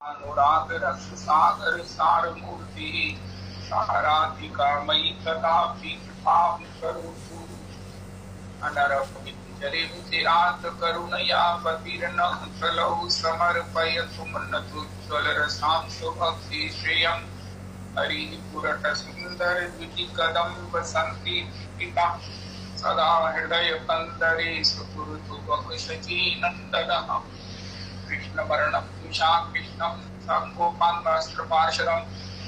अनुराग रस सागर सार मूर्ति साराधिका मयि तथापि कृपां करोतु। अनरपविचरे रुचिरात करुणया पतिर्न कलौ समर्पयतु मन्नतुज्ज्वलरसांसु भक्ति श्रियम्। हरिः पुरट सुन्दर द्विति कदम्ब सन्ति पिता सदा हृदय कंदरे सुकुरुतु बहुशची नन्दनः। कृष्ण वर्णं तुषा कृष्णं संगोपान्वस्त्रपार्षदं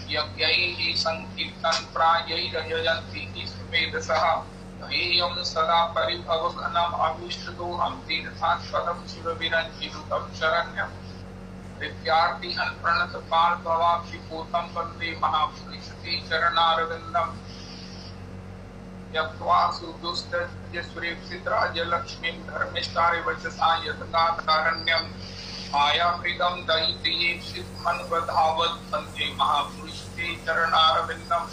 यज्ञैः संकीर्तन प्रायैरजयन्ति सुमेधसः। ध्येयं सदा परिभवघनम् अभीष्टदोहं तीर्थास्पदं शिवविरञ्जिनुतं शरण्यम्। विद्यार्थिहं प्रणतपाल भवाब्धिपूतं वन्दे महापुरुषते चरणारविन्दम्। यक्त्वा सुदुस्तजस्वरेप्सितराज्यलक्ष्मीं धर्मिष्ठारिवचसा यत्नाथारण्यम्। मायामृगं दयितेप्सितमन्वधावत् वन्दे महापुरुषते चरणारविन्दम्।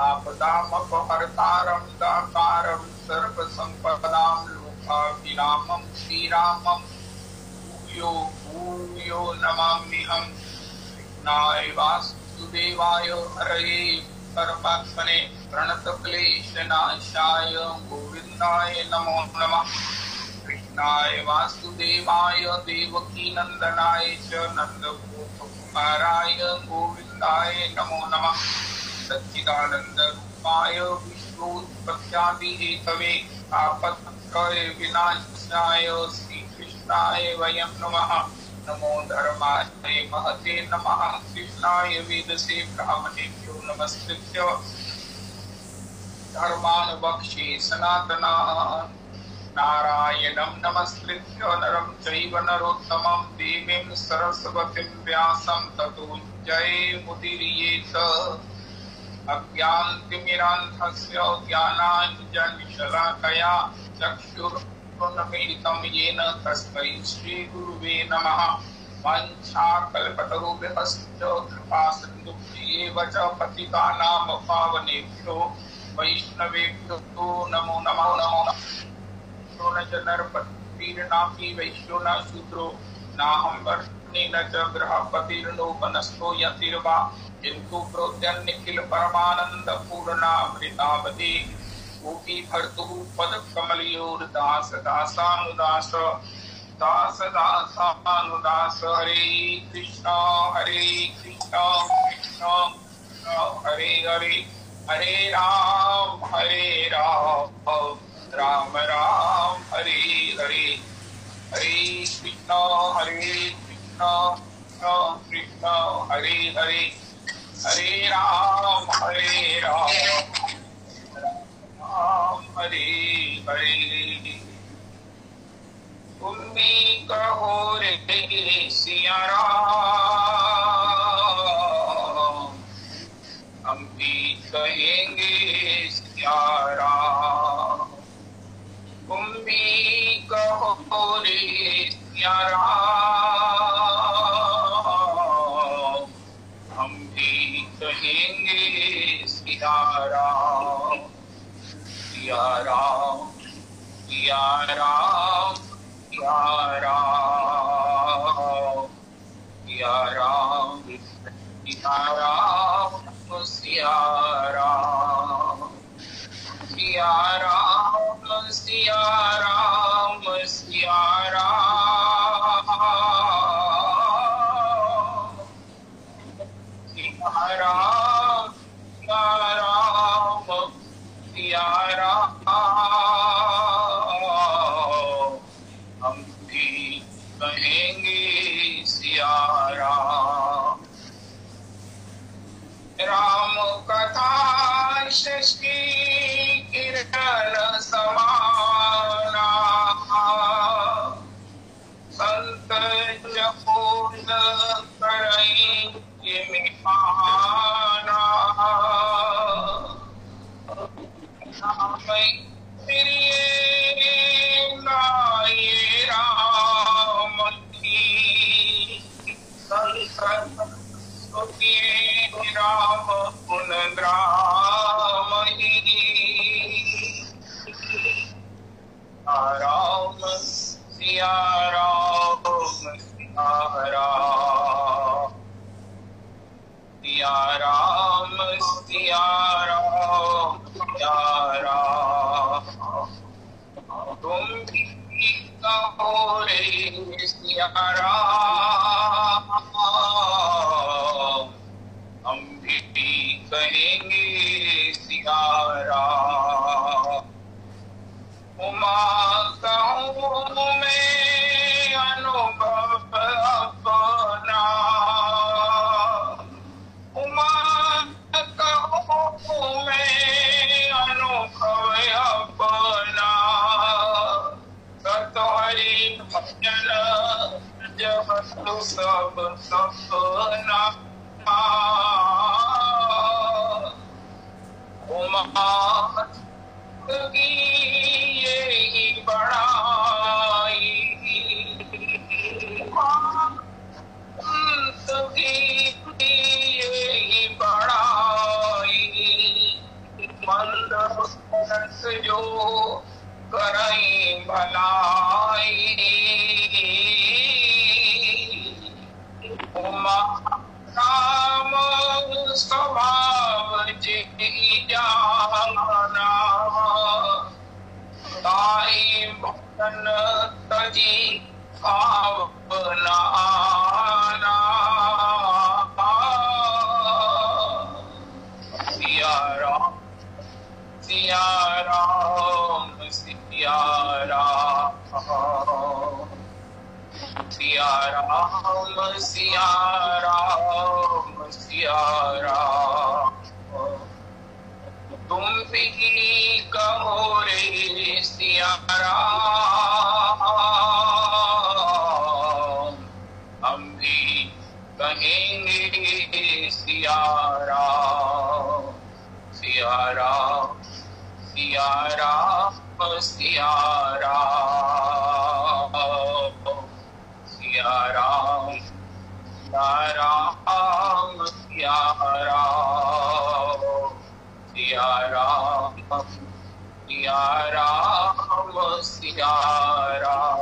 आपदामपहर्तारं दातारं सर्वसम्पदां लोकाभिरामं श्रीरामं भूयो भूयो नमाम्यहम्। कृष्णाय वासुदेवाय हरये परमात्मने प्रणतक्लेशनाशाय गोविन्दाय नमो नमः। कृष्णाय वासुदेवाय देवकीनन्दनाय च नन्दगोपकुमाराय गोविन्दाय नमो नमः। सच्चिदानन्दरूपाय विश्वोत्पत्त्यादिहेतवे आपत्त्रय विनाशाय श्रीकृष्णाय वयं नमः। नमो धर्माय महते नमः। कृष्णाय वेदसे ब्राह्मणेभ्यो नमस्कृत्य धर्मान् वक्ष्ये सनातनान्। नारायणं नमस्कृत्य नरं चैव नरोत्तमं देवीं सरस्वतीं व्यासं ततो जयमुदीरयेत्। अज्ञानतिमिरान्धस्य ज्ञानाञ्जनशलाकया चक्षुरुन्मीलितं येन तस्मै श्रीगुरुवे नमः। वाञ्छाकल्पतरुभ्यश्च कृपासिन्धुभ्येव च पतितानां पावनेभ्यो वैष्णवेभ्यो नमो नमो नमो न च नरपतिर्नापि वैश्यो न शूद्रो नाहं वर्णेन च गृहपतिर्नो वनस्थो यतिर्वा। किन्तु प्रोद्यन्निखिल परमानन्दपूर्णामृतावधि कोटि भर्तुः पदकमलयोर्दास दासानुदास दास दासानुदास। हरे कृष्ण कृष्ण हरे हरे हरे राम राम राम हरे हरे। हरे कृष्ण कृष्ण हरे हरे हरे राम राम हरे हरे। तुम भी कहो रे सिया राम, हम भी कहेंगे सिया राम। तुम भी कहो रे सिया राम, हम भी कहेंगे सिया राम। सिया राम सिया राम सिया राम सिया राम सिया राम सिया राम सिया राम सिया राम सिया राम सिया राम सिया राम हम भी कहेंगे सिया राम। राम कथा शशि किरण समाना संत जपून करेंगे मिहाना। प्रिय गाये राम की संत राम गुण ग्राम राम सिया राम सिया राम सिया राम, हम भी कहेंगे सिया राम। उमा कहूँ मैं अनुभव अपना, उमा कहूँ मैं अनुभव अपना, सतहरि भजन जब तु सब सपना। उमा की यही बड़ाई, अंत की यही बड़ाई, मंद मनस जो करई भलाई। उमा राम स्वभाव जी जाना, ताई भजन तजी भावना आना। सिया राम सिया राम सिया राम, सिया राम सिया राम सिया राम। तुम भी कहो रे सिया राम, हम भी कहेंगे सिया राम। सिया राम सिया राम सिया राम, सिया राम सिया राम सिया राम, सिया राम सिया राम सिया राम।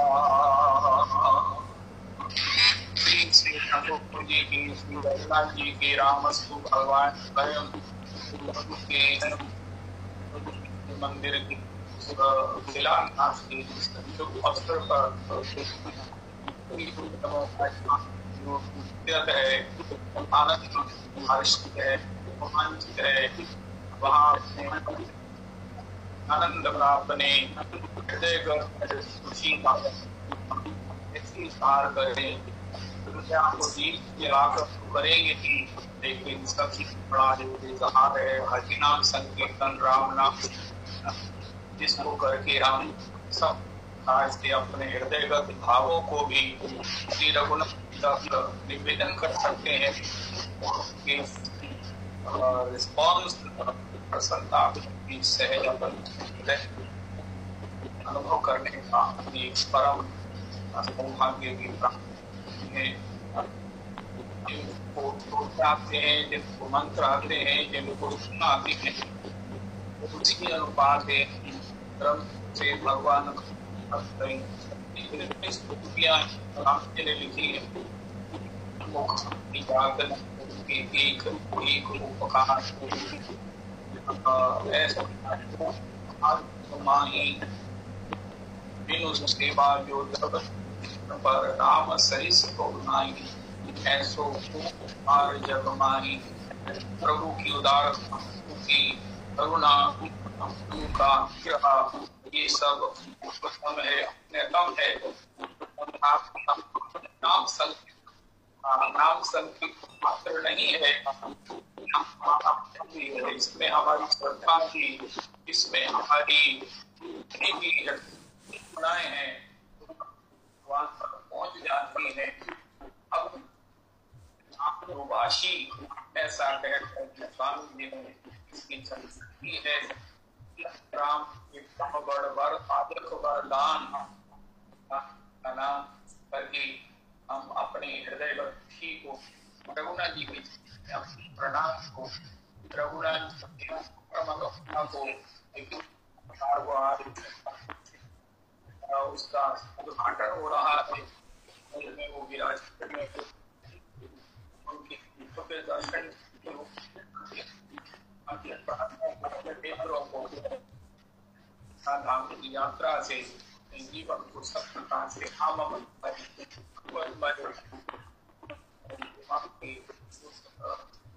श्री ठाकुर जी की, श्री रघुनाथ जी की रामस्तु भगवान स्वयं के मंदिर की शिलान्यास की शुभ अवसर पर है, आनंद है, रोमांचित है। वहाँ आनंद अपने हृदय खुशी का ऐसी सार करें, दुनिया को जीत के लाकर करेंगे ही, लेकिन सबसे बड़ा जो इजहार है हरि नाम संकीर्तन, राम नाम, जिसको करके हम सब आज से अपने हृदयगत भावों को भी श्री रघुनाथ तक निवेदन कर सकते हैं कि रिस्पॉन्स प्रसन्नता की सहज अनुभव करने का एक परम सौभाग्य की प्राप्ति है। जिनको आते हैं, जिनको मंत्र आते हैं, जिनको सुना आती है, उसी अनुपात क्रम से भगवान ने लिखी है। एक उपकार बिनु सेवा जो जगत पर राम सरिस को नाई, ऐसो पार जग माही। प्रभु की उदार की करुणा का कृपा, ये सब उत्तम है, नेतम है। नाम संकीर्तन मात्र नहीं है, इसमें हमारी श्रद्धा की, इसमें हमारी भावनाएं हैं, वहां तक पहुंच जाती है। अब वाशी ऐसा कहकर स्वामी जी ने इसकी संस्कृति है। राम बड़ वर आदक वरदान का नाम करके हम अपने हृदय भक्ति को रघुनाथ जी के प्रणाम को, रघुनाथ को उसका उद्घाटन हो रहा है, वो विराज उनकी दर्शन धाम की यात्रा से जीवन को सब प्रकार से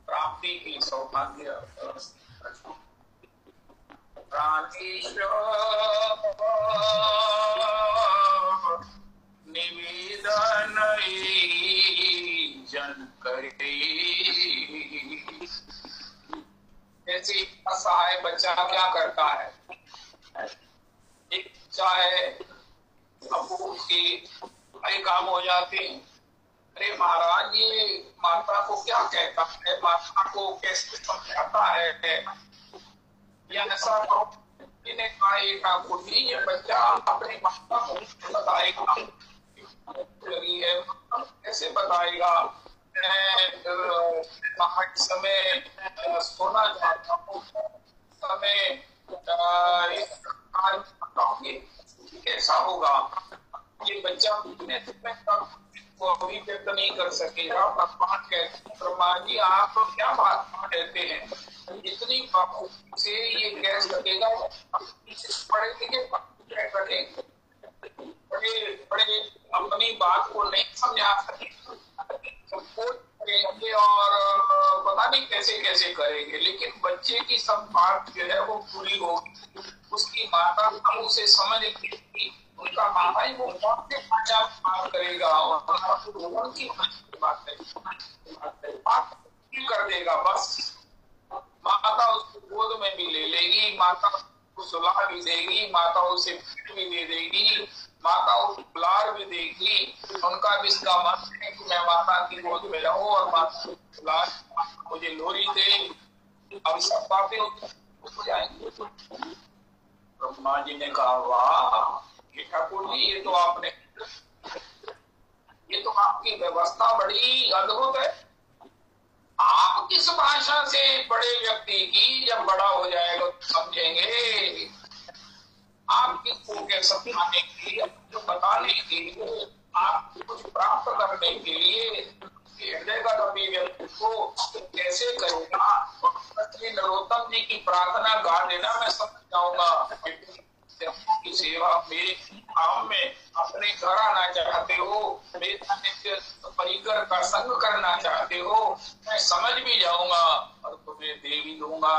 प्राप्ति की सौभाग्य प्राणेश्वर निवेदन जन करे। ऐसी असहाय बच्चा क्या करता है? एक चाहे अब उसकी कई काम हो जाते हैं। अरे महाराज, ये माता को क्या कहता है, माता को कैसे समझाता है, या ऐसा ठाकुर जी ये बच्चा अपनी माता को बताएगा, लगी है कैसे बताएगा? समय सोना चाहता हूँ, समय कैसा होगा? ये बच्चा वो अभी व्यक्त नहीं कर सकेगा। भगवान कहते हैं ब्रह्मा जी आप क्या बात कहते हैं, इतनी से ये कह सकेगा? पढ़े लिखे बड़े बड़े अपनी बात को नहीं समझा सके करेंगे और पता नहीं कैसे कैसे करेंगे, लेकिन बच्चे की सब बात जो है वो पूरी होगी। उसकी माता हम उसे समझ लेगी, उनका माता ही वो बात करेगा और उनकी बात कर देगा। बस माता उसको गोद में भी ले लेगी, माता उसको सुला भी देगी, माता उसे पेट भी दे देगी, माता उसको दुलार भी देगी। उनका भी इसका मन है कि मैं माता की गोद में रहूं और माता दुलार मुझे लोरी दे। अब सब बातें हो जाएंगी। ब्रह्मा जी ने कहा वाह ठाकुर जी, ये तो आपकी व्यवस्था बड़ी अद्भुत है। आप किस भाषा से बड़े व्यक्ति की जब बड़ा हो जाएगा तो समझेंगे। आप किसको के समझाने के लिए, जो बताने के लिए, आप कुछ प्राप्त करने के लिए हृदय का कभी व्यक्ति को कैसे करेगा? नरोत्तम जी की प्रार्थना गा देना, मैं समझ जाऊंगा की सेवा मेरे काम में अपने घर आना चाहते हो, मेरा नित्य परिकर का संग करना चाहते हो, मैं समझ भी जाऊंगा और तुम्हें दे भी दूंगा।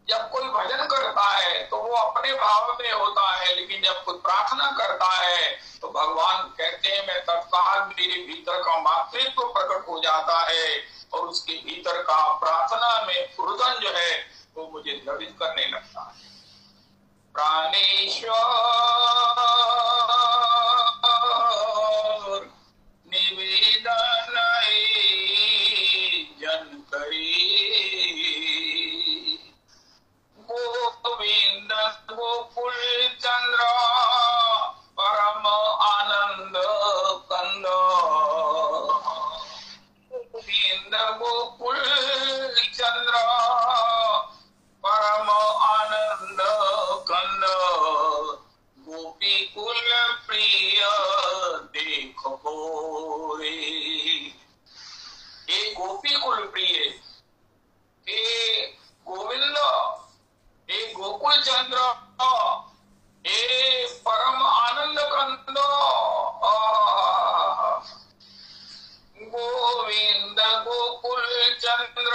जब कोई भजन करता है तो वो अपने भाव में होता है, लेकिन जब कोई प्रार्थना करता है तो भगवान कहते हैं मैं तत्काल मेरे भीतर का मातृत्व प्रकट हो जाता है और उसके भीतर का प्रार्थना में रुदन जो है वो मुझे द्रवित करने लगता है। प्राणेश्वर निवेदन जन करी, गोविंद गोकुल चंद्र परम आनंद कंद, गोविंद गोकुल चंद्र परम आनंद कंद, गोपी कुल प्रिय देख गोरे। हे गोपी कुल प्रिय, हे गोविंद, हे गोकुल चंद्र, हे परम आनंद कंद, गोविंद गोकुल चंद्र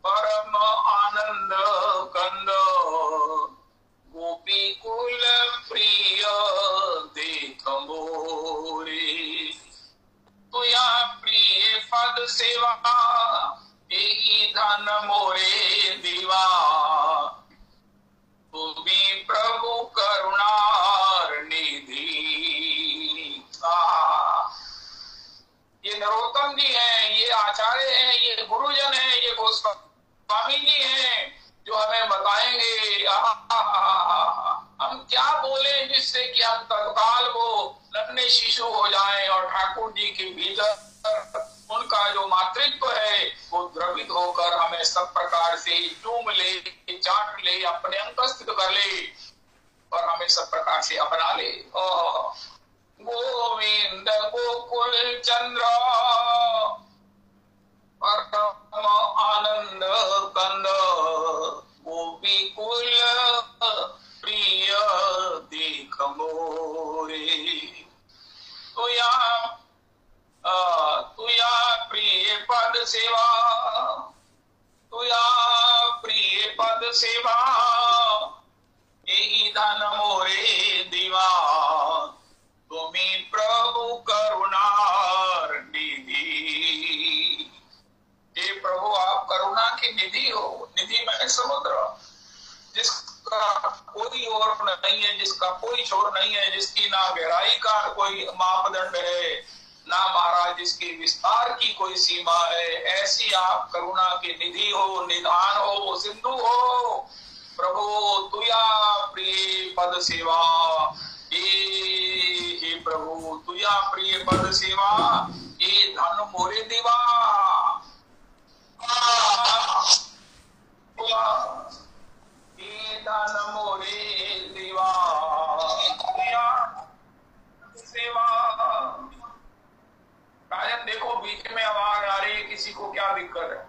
परम आनंद कंद, गोपी कुल प्रिय देख मोरे। तो या प्रिय पद सेवा यही धन मोरे दीवा, तू भी प्रभु करुणार निधि। ये नरोत्तम जी हैं, ये आचार्य हैं, ये गुरुजन हैं, ये गोस्वामी जी हैं जो हमें बताएंगे। हम क्या बोले जिससे कि हम तत्काल वो नन्हे शिशु हो जाएं और ठाकुर जी के भीतर उनका जो मातृत्व है वो द्रवित होकर हमें सब प्रकार से चूम ले, चाट ले, अपने अंतस्थ कर ले और हमें सब प्रकार से अपना ले। गोविंद गोकुल चंद्र परम आनंद कंद, गोपी कुल प्रिय देख मोरे। सेवा यही धन मोरे दीवा, तुम्ही प्रभु करुणार निधि। हे प्रभु आप करुणा की निधि हो। निधि मैंने समुद्र, जिसका कोई ओर नहीं है, जिसका कोई छोर नहीं है, जिसकी ना गहराई का कोई मापदंड है, ना महाराज जिसके विस्तार की कोई सीमा है, ऐसी आप करुणा की निधि हो, निधान हो, सिंधु हो। प्रभु तुया प्रिय पद सेवा, हे प्रभु तुया प्रिय पद सेवा, ये धन मोरे दीवा। ये धन मोरे दीवा, तुया सेवा। राजन देखो बीच में आवाज आ रही है, किसी को क्या दिक्कत है?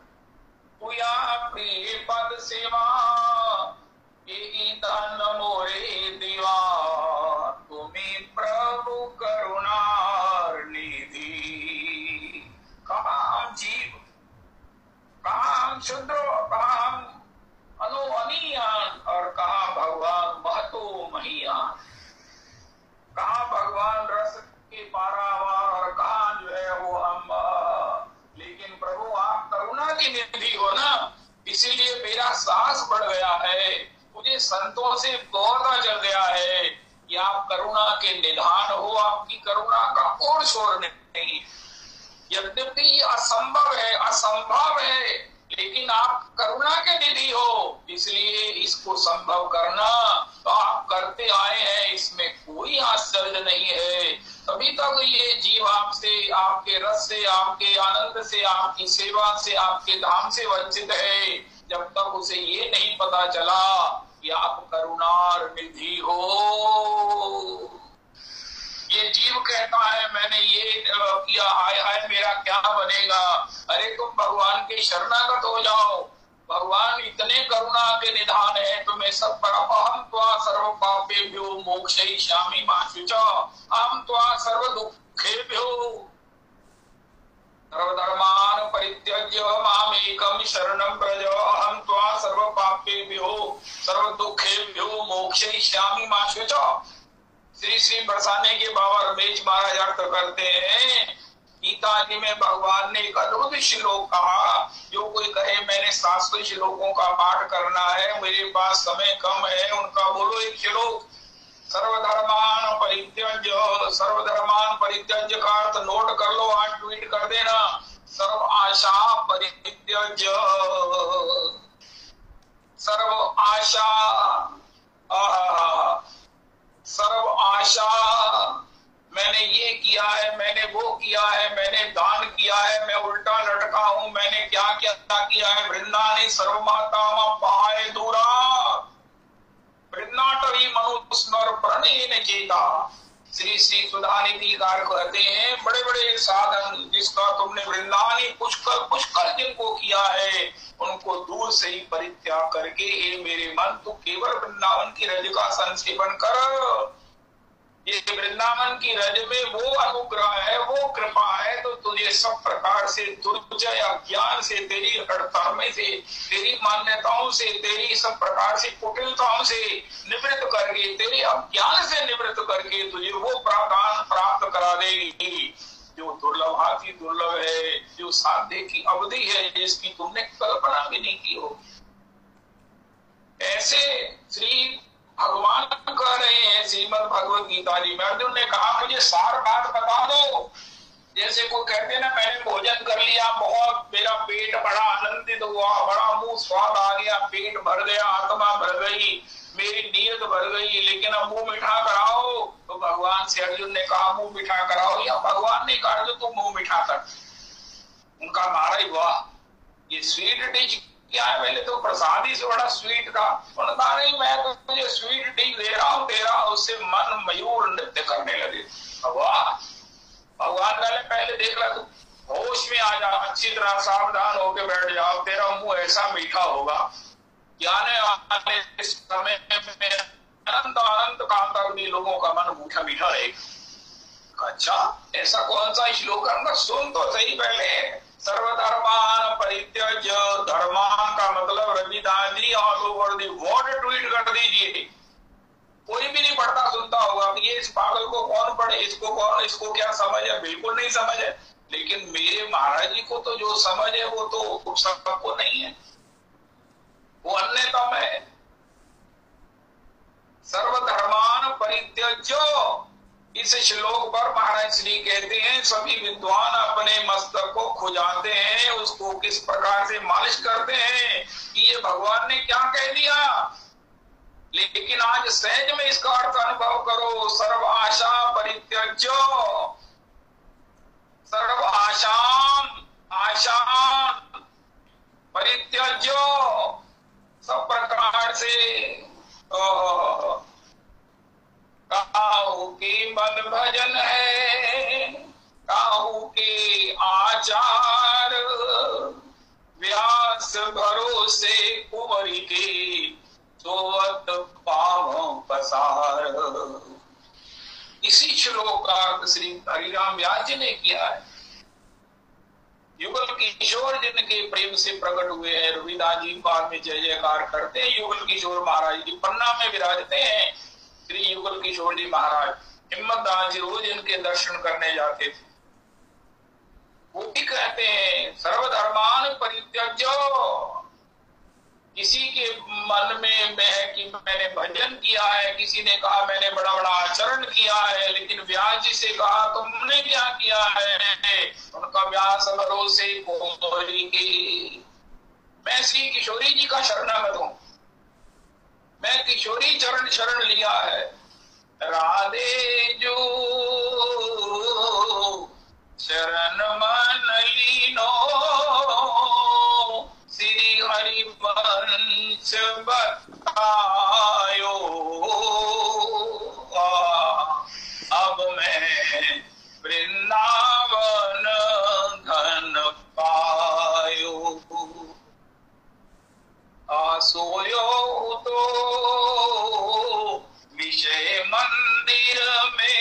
तुया प्रिय पद सेवा, ये धन मोरे दीवा, तुम्हें प्रभु करुणार निधि। कहाँ जीव, कहाँ शुद्र, कहाँ अनुभवनीयान, और कहाँ भगवान महतो महियान। कहाँ भगवान रस के पारावार, और कहाँ जो है वो हम। लेकिन प्रभु आप करुणा की निधि हो ना, इसीलिए मेरा साहस बढ़ गया है। मुझे संतों से बहुत चल गया है कि आप करुणा के निधान हो, आपकी करुणा का और छोर नहीं। यद्यपि असंभव है, असंभव है, लेकिन आप करुणा के निधि हो, इसलिए इसको संभव करना तो आप करते आए हैं, इसमें कोई आश्चर्य नहीं है। तभी तक ये जीव आपसे, आपके रस से, आपके आनंद से, आपकी सेवा से, आपके धाम से वंचित है, जब तक उसे ये नहीं पता चला कि आप करुणार निधि हो। ये जीव कहता है मैंने ये किया, हाय हाय मेरा क्या बनेगा। अरे तुम भगवान के शरणागत हो जाओ, भगवान इतने करुणा के निधान है, तुम्हें सब पर। अहम त्वा सर्व पापेभ्यो मोक्षयिष्यामि मा शुचा, अहम त्वा सर्व दुःखेभ्यो सर्वधर्मान् परित्यज्य मामेकं शरणं व्रज, अहम त्वा सर्व पापेभ्यो सर्व दुःखेभ्यो मोक्षयिष्यामि मा शुचा। श्री श्री बरसाने के बाबा रमेश महाराज अर्थ करते हैं, गीता जी में भगवान ने एक अद्भुत श्लोक कहा। जो कोई कहे मैंने 700 श्लोकों का पाठ करना है, मेरे पास समय कम है, उनका बोलो एक श्लोक। सर्वधर्मान परित्यज्य, सर्वधर्मान परित्यज्य का अर्थ नोट कर लो, आज ट्वीट कर देना। सर्व आशा परित्यज्य, सर्व आशा, सर्व आशा, मैंने ये किया है, मैंने वो किया है, मैंने दान किया है, मैं उल्टा लटका हूं, मैंने क्या क्या किया है। वृंदाने सर्वमाता पाए दूरा, वृंदाटवी मनुस्मर प्रणयन चेता। श्री श्री सुधानिधिकार कहते हैं, बड़े बड़े साधन जिसका तुमने वृंदानी पुष्कर पुष्कर जिनको किया है, उनको दूर से ही परित्याग करके हे मेरे मन तू केवल वृंदावन की रज का संसेवन कर। ये वृंदावन की रज में वो अनुग्रह है, वो कृपा है, तो तुझे सब प्रकार से दुर्जय अज्ञान से, तेरी हड़ताल से, तेरी मान्यताओं से, तेरी सब प्रकार से कुटिलताओं से निवृत्त करके, तेरे अज्ञान से निवृत्त करके तुझे वो प्रावधान प्राप्त करा देगी जो दुर्लभाति दुर्लभ है, जो साध्य की अवधि है, जिसकी तुमने कल्पना भी नहीं की हो। ऐसे श्री भगवान कह रहे हैं श्रीमद् भगवत गीता जी में। अर्जुन ने कहा मुझे सार बात बता दो। जैसे कोई कहते ना मैंने भोजन कर लिया, बहुत मेरा पेट बड़ा आनंदित हुआ, बड़ा मुंह स्वाद आ गया, पेट भर गया, आत्मा भर गई, मेरी नीयत भर गई, लेकिन अब मुंह मीठा कराओ। तो भगवान से अर्जुन ने कहा मुंह मीठा कराओ, या भगवान ने कहा जो तुम मुंह मीठा कर। उनका महाराज वाह ये स्वीट डिश क्या है, पहले तो प्रसाद ही से बड़ा स्वीट था। उन्होंने नहीं मैं तो तुझे स्वीट डिश दे रहा हूँ, उससे मन मयूर नृत्य करने लगे। वाह भगवान पहले देख ला तू होश में आ जा, अच्छी तरह सावधान होके बैठ जाओ, तेरा मुंह ऐसा मीठा होगा आने वाले समय में अनंत अनंत काल तक भी लोगों का मन मीठा मीठा रहेगा। अच्छा ऐसा कौन सा श्लोक है, सुन तो सही पहले। सर्वधर्मान परित्यज्य, धर्मान का मतलब Ravidas ji all over the world tweet कर दीजिए। कोई भी नहीं पढ़ता सुनता होगा कि ये इस पागल को कौन पढ़े, इसको क्या समझ है, बिल्कुल नहीं समझ है। लेकिन मेरे महाराज जी को तो जो समझ है वो तो सबको नहीं है, वो अन्यतम है। सर्वधर्मान परित्यज्य, इस श्लोक पर महाराज श्री कहते हैं सभी विद्वान अपने मस्तक को खुजाते हैं, उसको किस प्रकार से मालिश करते हैं कि ये भगवान ने क्या कह दिया। लेकिन आज सहज में इसका अर्थ अनुभव करो। सर्व आशा परित्यज्य, सर्व आशा परित्यज्य, सब प्रकार से काहू की मन भजन है, काहू के आचार, व्यास भरोसे कुंवरी के सोवत पावों पसार। इसी श्लोक का अर्थ श्री हरिराम व्यास जी ने किया है। युगल किशोर जिनके प्रेम से प्रकट हुए हैं, रविदास जी बाद में जय जयकार करते हैं। युगल किशोर महाराज जी पन्ना में विराजते हैं। श्री युगल किशोर जी महाराज, हिम्मतदास जी रोज इनके दर्शन करने जाते थे। वो भी कहते हैं सर्वधर्मान परित्यज्य। किसी के मन में है कि मैंने भजन किया है, किसी ने कहा मैंने बड़ा बड़ा आचरण किया है, लेकिन व्यास जी से कहा तुमने क्या किया है, उनका व्यास भरोसे कोरी की। मैं श्री किशोरी जी का शरणागत हूं, मैं किशोरी चरण शरण लिया है। राधे जो शरण मन लीनो, श्री हरि वंश बतायो, अब मैं वृंदावन धन पायो। सोयो तो विषय मंदिर में,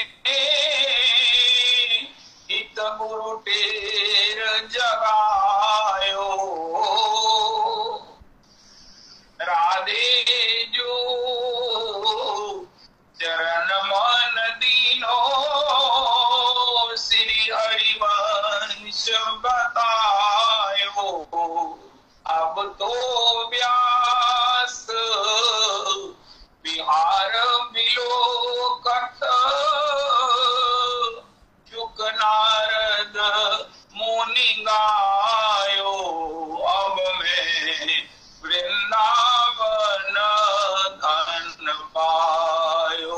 हित गुरु टेर जगायो। राधे जो चरण मन दीनो, श्री हरिवंश बतायो। अब तो व्यास विहार विलोकत, शुक नारद मुनि गायो। अब मैं वृंदावन धन पायो,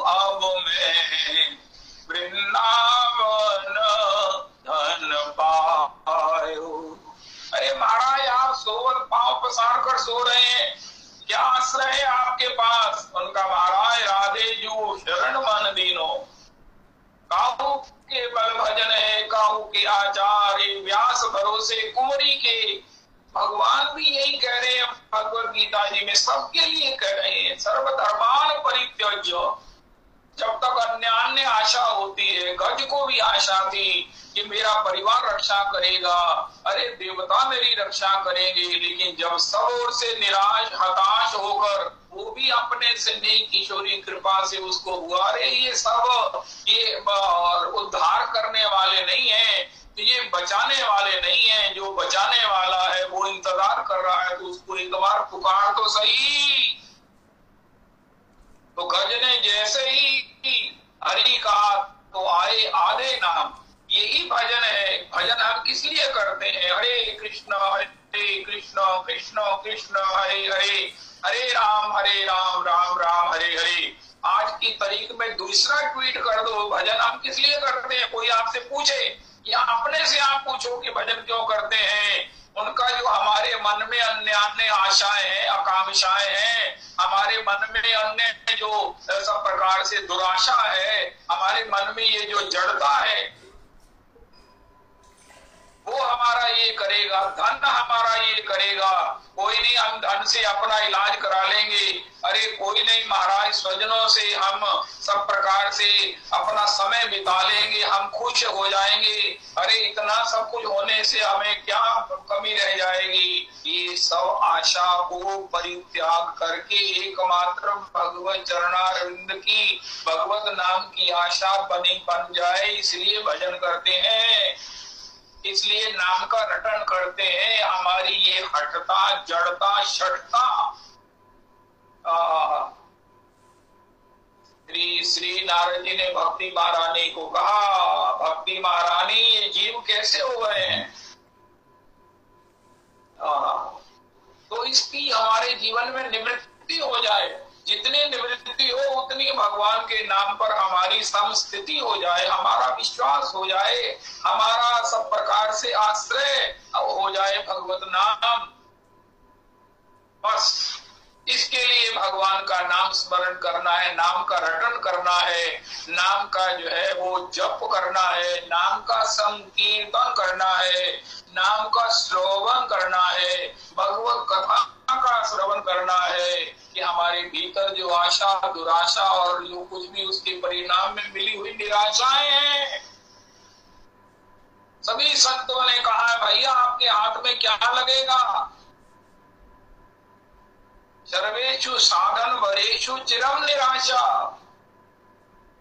अब मैं वृंदावन धन पायो। अरे महाराज आप सोवत पांव पसार कर सो रहे हैं, क्या आश्रय है आपके पास। उनका महाराज राधे जो शरण मन दीनो, काहू के बल भजन है, काहू के आचार, व्यास भरोसे कुंवरी के। भगवान भी यही कह रहे हैं भगवद गीता जी में, सबके लिए कह रहे हैं सर्वधर्मान परित्यज्य। जब तक अन्य आशा होती है, गज को भी आशा थी कि मेरा परिवार रक्षा करेगा, अरे देवता मेरी रक्षा करेंगे, लेकिन जब सब ओर से निराश हताश होकर वो भी अपने से नहीं, किशोरी कृपा से उसको हुआ, अरे ये सब ये उद्धार करने वाले नहीं है, ये बचाने वाले नहीं है, जो बचाने वाला है वो इंतजार कर रहा है, तो उसको एक बार पुकार तो सही। तो गज ने जैसे ही हरि कहा तो आए आधे नाम। यही भजन है। भजन हम किस लिए करते हैं, हरे कृष्ण कृष्ण कृष्ण हरे हरे, हरे राम राम राम हरे हरे। आज की तारीख में दूसरा ट्वीट कर दो। भजन हम किस लिए करते हैं, कोई आपसे पूछे या अपने से आप पूछो कि भजन क्यों करते हैं। उनका जो हमारे मन में अन्य आशाएं हैं, आकांक्षाएं हैं, हमारे मन में अन्य जो सब प्रकार से दुराशा है, हमारे मन में ये जो जड़ता है, वो हमारा ये करेगा, धन हमारा ये करेगा, कोई नहीं, हम धन से अपना इलाज करा लेंगे, अरे कोई नहीं महाराज, स्वजनों से हम सब प्रकार से अपना समय बिता लेंगे, हम खुश हो जाएंगे, अरे इतना सब कुछ होने से हमें क्या कमी रह जाएगी। ये सब आशा को परित्याग करके एकमात्र भगवत चरणारविंद की, भगवत नाम की आशा बन जाए, इसलिए भजन करते हैं, इसलिए नाम का रटन करते हैं। हमारी ये हठता, जड़ता, शठता, श्री नारद जी ने भक्ति महारानी को कहा, भक्ति महारानी ये जीव कैसे हो गए हैं, तो इसकी हमारे जीवन में निवृत्ति हो जाए, जितनी निवृत्ति हो उतनी भगवान के नाम पर हमारी समस्थिति हो जाए, हमारा विश्वास हो जाए, हमारा सब प्रकार से आश्रय हो जाए भगवत नाम। बस इसके लिए भगवान का नाम स्मरण करना है, नाम का रटन करना है, नाम का जो है वो जप करना है, नाम का संकीर्तन करना है, नाम का श्रवण करना है, भगवत कथा का श्रवण करना है, कि हमारे भीतर जो आशा, दुराशा और जो कुछ भी उसके परिणाम में मिली हुई निराशाएं हैं, सभी संतों ने कहा है भैया आपके हाथ में क्या लगेगा, सर्वेषु साधन वरेषु चिरम निराशा,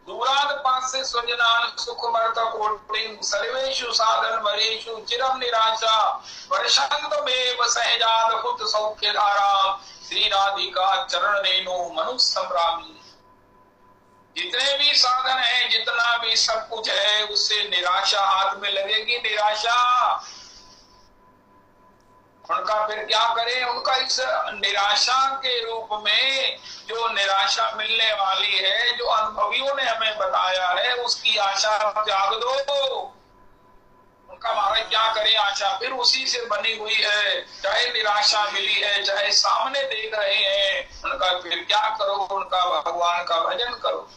दूराद पासे स्वजनान सुख मर्त कोटिं, सर्वेषु साधन वरेषु चिरम निराशा, वर्षंत मेव सहजाद हुत सौख्य धारा, श्री राधिका चरण रेणु मनु संभ्रामी। जितने भी साधन है, जितना भी सब कुछ है, उससे निराशा हाथ में लगेगी, निराशा। उनका फिर क्या करें, उनका इस निराशा के रूप में जो निराशा मिलने वाली है, जो अनुभवियों ने हमें बताया है, उसकी आशा त्याग दो। उनका महाराज क्या करें, आशा फिर उसी से बनी हुई है, चाहे निराशा मिली है, चाहे सामने देख रहे हैं, उनका फिर क्या करो, उनका भगवान का भजन करो,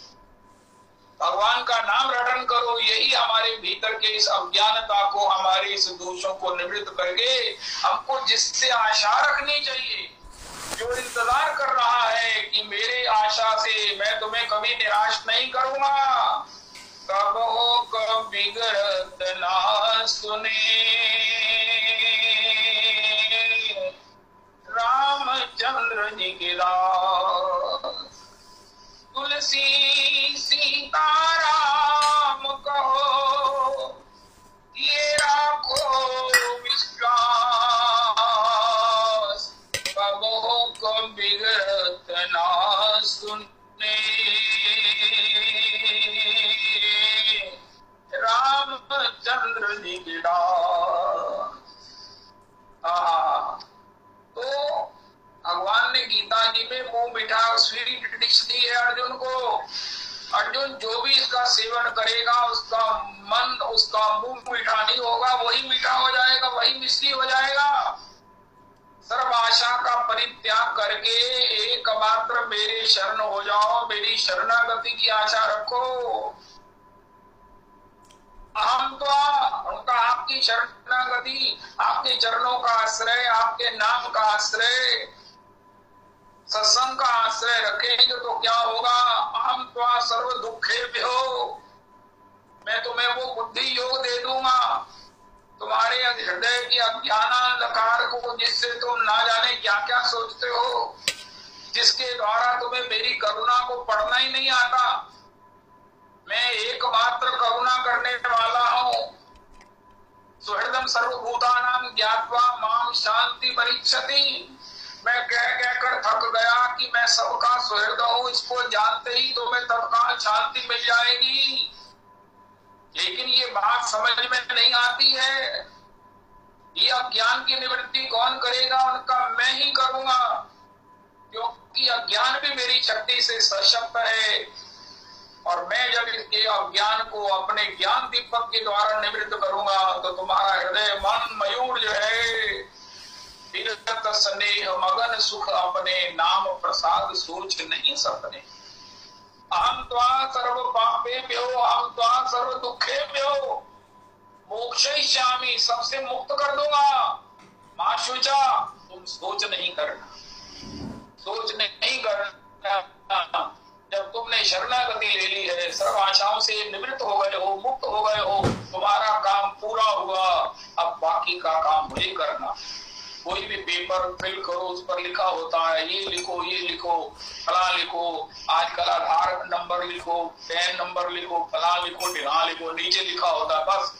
भगवान का नाम रटन करो। यही हमारे भीतर के इस अज्ञानता को, हमारे इस दोषों को निवृत्त करके हमको जिससे आशा रखनी चाहिए, जो इंतजार कर रहा है कि मेरे आशा से मैं तुम्हें कभी निराश नहीं करूंगा, कब हो कब बिगड़त ना सुने, रामचंद्र जी के दास, तुलसी सीताराम कहो, ये राखो विश्वास, कब हो कब बिगड़त ना सुने, रामचंद्र जी की दास। तो भगवान ने गीता जी में मुंह मीठा स्वीट डिश दी है अर्जुन को। अर्जुन जो भी इसका सेवन करेगा, उसका मन, उसका मुंह मीठा नहीं होगा, वही मीठा हो जाएगा, वही मिश्री हो जाएगा। सर्व आशा का परित्याग करके एकमात्र मेरे शरण हो जाओ, मेरी शरणागति की आशा रखो। अहम तो उनका, आपकी शरणागति, आपके चरणों का आश्रय, आपके नाम का आश्रय, सत्संग का आश्रय रखेंगे तो क्या होगा, अहम त्वा सर्व दुखेभ्यो, मैं तुम्हें वो बुद्धि योग दे दूंगा, तुम्हारे हृदय की अज्ञानांधकार को, जिससे तुम ना जाने क्या क्या सोचते हो, जिसके द्वारा तुम्हें मेरी करुणा को पढ़ना ही नहीं आता। मैं एकमात्र करुणा करने वाला हूँ। सुहृदम सर्वभूतानां ज्ञात्वा माम शांति परीक्षति। मैं कह कर थक गया कि मैं सबका सुहृद हूँ, इसको जानते ही तो मैं तत्काल शांति मिल जाएगी, लेकिन ये बात समझ में नहीं आती है। ये अज्ञान की निवृत्ति कौन करेगा, उनका मैं ही करूंगा, क्योंकि अज्ञान भी मेरी शक्ति से सशक्त है। और मैं जब इसके अज्ञान को अपने ज्ञान दीपक के द्वारा निवृत्त करूंगा, तो तुम्हारा हृदय मन मयूर जो है, स्नेह मगन सुख अपने नाम प्रसाद सोच नहीं सकते। अहम त्वा सर्व पापेभ्यो अहम त्वा सर्व दुखेभ्यो मोक्षयिष्यामि, सबसे मुक्त कर दूंगा। मां शुचा, तुम तुम सोच नहीं करना, सोच नहीं करना। जब तुमने शरणागति ले ली है, सर्व आशाओं से निवृत्त हो गए हो, मुक्त हो गए हो, तुम्हारा काम पूरा हुआ, अब बाकी का काम मुझे करना। कोई भी पेपर फिल करो, उस पर लिखा होता है ये लिखो, ये लिखो, फला लिखो, आजकल आधार नंबर लिखो, पैन नंबर लिखो, फला लिखो, ढिगा लिखो, नीचे लिखा होता है बस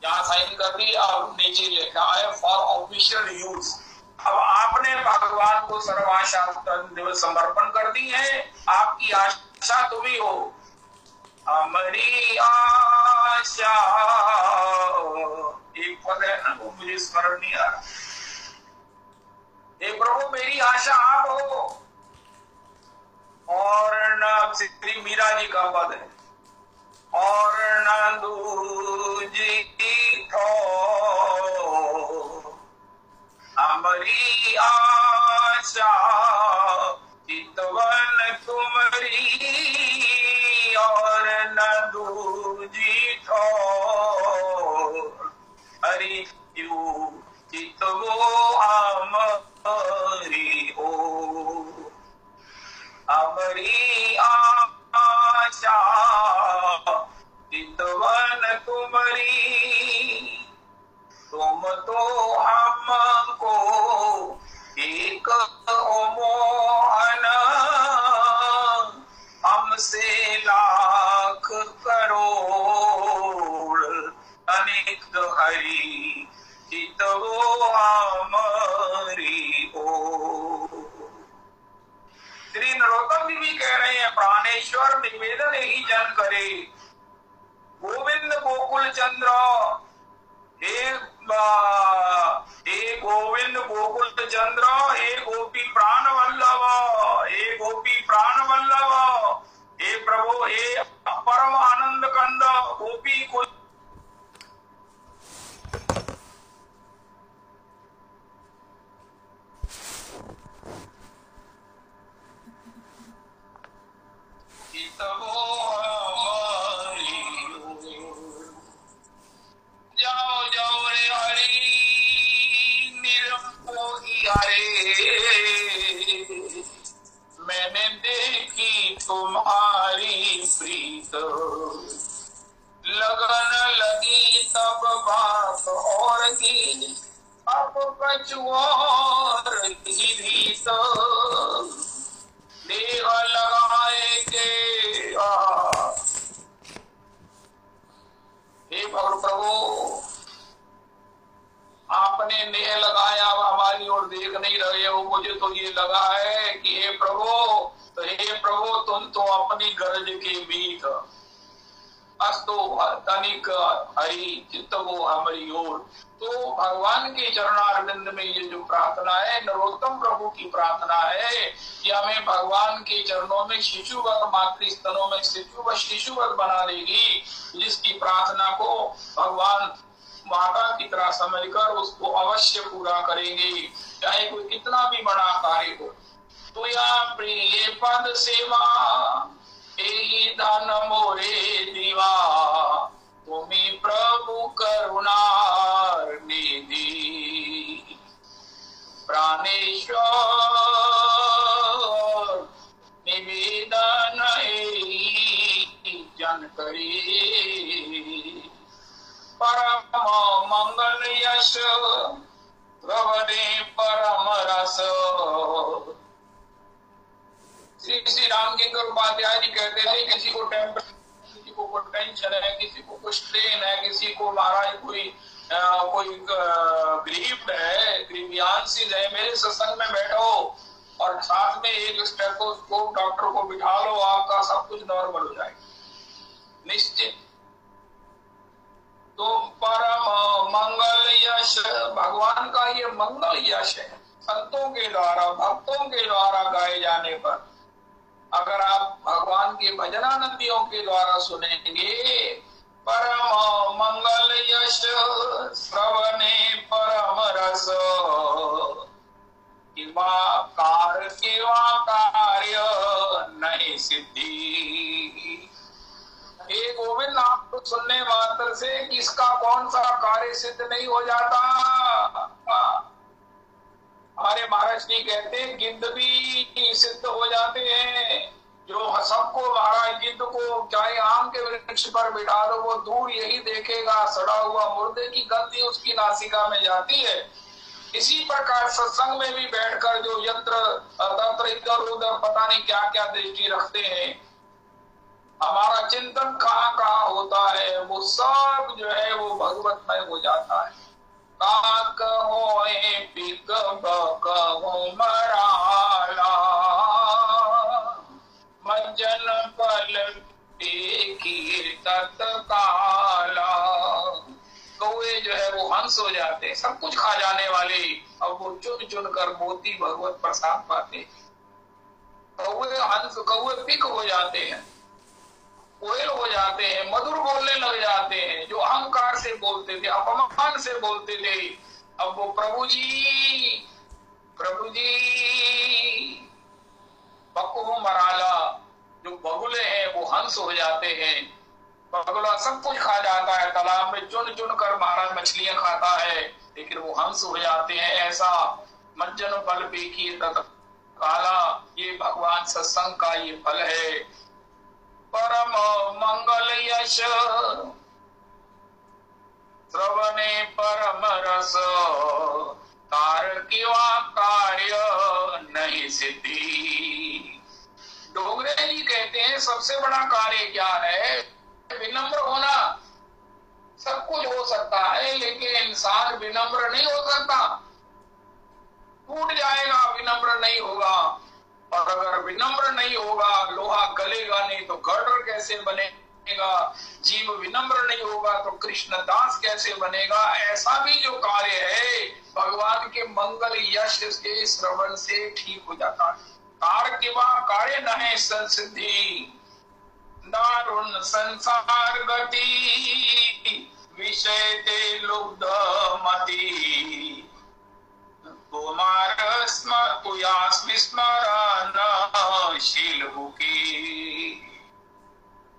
यहाँ साइन कर दी, अब नीचे लिखा है फॉर ऑफिशियल यूज। अब आपने भगवान को सर्वाशा समर्पण कर दी है, आपकी आशा तुम्ही हो। हमारी आशा, एक पद है ना, वो मुझे स्मरण नहीं आ रहा। हे प्रभु मेरी आशा आप हो। और न श्री मीरा जी का पद है, और न दूजी थो हमारी आशा चितवन तुम्हारी, और न दूजी थो हरि चितवो हमारी हो। हमारी आशा चितवन तुम्हारी, तुम तो हमको एक मोहन, हमसे लाख करोड़ अनेक हरि चितवो हमारी हो। श्री नरोत्तम जी भी कह रहे हैं, प्राणेश्वर निवेदन ही जन करे, गोविंद गोकुल चंद्र, हे गोविंद गोकुल चंद्र, हे गोपी प्राण वल्लभ, हे गोपी प्राण वल्लभ, हे प्रभु, हे परम आनंद कंद गोपी कुल। जाओ जाओ रे हरि निर्मोही हरे, मैंने देखी तुम्हारी प्रीत, लगन लगी तब बात और की, अब कछुआर ही भीत देह लगाएंगे। हे प्रभु आपने नेह लगाया, अब हमारी ओर देख नहीं रहे हो। मुझे तो ये लगा है कि हे प्रभु तुम तो अपनी गरज के बीत, अस्तो तनिक हरि चित्तवो हमारी ओर। तो भगवान के चरणारविंद में ये जो प्रार्थना है, नरोत्तम प्रभु की प्रार्थना है कि हमें भगवान के चरणों में शिशुवत, मातृ स्तनों में शिशुवत बना देगी, जिसकी प्रार्थना को भगवान माता की तरह समझकर उसको अवश्य पूरा करेंगे, चाहे कोई कितना भी बड़ा कार्य हो। तो या प्रिय पद सेवा यही दान मोरे दीवा, तुम्ही प्रभु करुणार निधि, प्राणेश्वर निवेदन जन करे, परम मंगल यश गवने परम रस। श्री राम किंकर उपाध्याय जी कहते थे, किसी को टेम्पर, किसी को टेंशन है, किसी को कुछ स्ट्रेन है, किसी को महाराज कोई ग्रीफ है, ग्रीवियांसिस है, मेरे सत्संग में बैठो और साथ में एक स्टेथोस्कोप डॉक्टर को बिठा लो, आपका सब कुछ नॉर्मल हो जाएगा निश्चित। तो परम मंगल यश, भगवान का ये मंगल यश है, संतों के द्वारा, भक्तों के द्वारा गाए जाने पर। अगर आप भगवान के भजनानंदियों के द्वारा सुनेंगे, परम मंगल यश श्रवणे परम रस, केवा कार्य नहीं सिद्धि। हे गोविंद, आपको सुनने मात्र से किसका कौन सा कार्य सिद्ध नहीं हो जाता। हमारे महाराज जी कहते हैं गिद्ध भी सिद्ध हो जाते हैं। जो सबको महाराज गिद्ध को चाहे आम के वृक्ष पर बिठा दो, वो दूर यही देखेगा, सड़ा हुआ मुर्दे की गंध उसकी नासिका में जाती है। इसी प्रकार सत्संग में भी बैठकर जो यंत्र तंत्र इधर उधर पता नहीं क्या क्या दृष्टि रखते हैं, हमारा चिंतन कहाँ कहाँ होता है, वो सब जो है वो भगवतमय हो जाता है। काक होए पिक बकहो मराला, मज्जन पल देखी तत्काला। कौए जो है वो हंस हो जाते हैं, सब कुछ खा जाने वाले, अब वो चुन चुन कर मोती भगवत प्रसाद पाते। कौए हंस, कौए पिक हो जाते हैं, कोयल हो जाते हैं, मधुर बोलने लग जाते हैं। जो अहंकार से बोलते थे, अपमान से बोलते थे, अब वो प्रभु जी बको मराला, जो बगुले हैं वो हंस हो जाते हैं। बगुला सब कुछ खा जाता है, तालाब में चुन चुन कर महाराज मछलियां खाता है, लेकिन वो हंस हो जाते हैं। ऐसा मज्जन फल पेखी काला, ये भगवान सत्संग का ये फल है। परम मंगल यश श्रवणे परम रस, तारकिवा कार्य नहीं सिद्धि। डोगरे जी कहते हैं सबसे बड़ा कार्य क्या है? विनम्र होना। सब कुछ हो सकता है, लेकिन इंसान विनम्र नहीं हो सकता, टूट जाएगा विनम्र नहीं होगा। और अगर विनम्र नहीं होगा, लोहा गलेगा नहीं तो गर्डर कैसे बनेगा? जीव विनम्र नहीं होगा तो कृष्ण दास कैसे बनेगा? ऐसा भी जो कार्य है भगवान के मंगल यश के श्रवण से ठीक हो जाता है। कार्य न है संसिद्धि, दारुण संसार गति, विषय ते लुब्ध मति,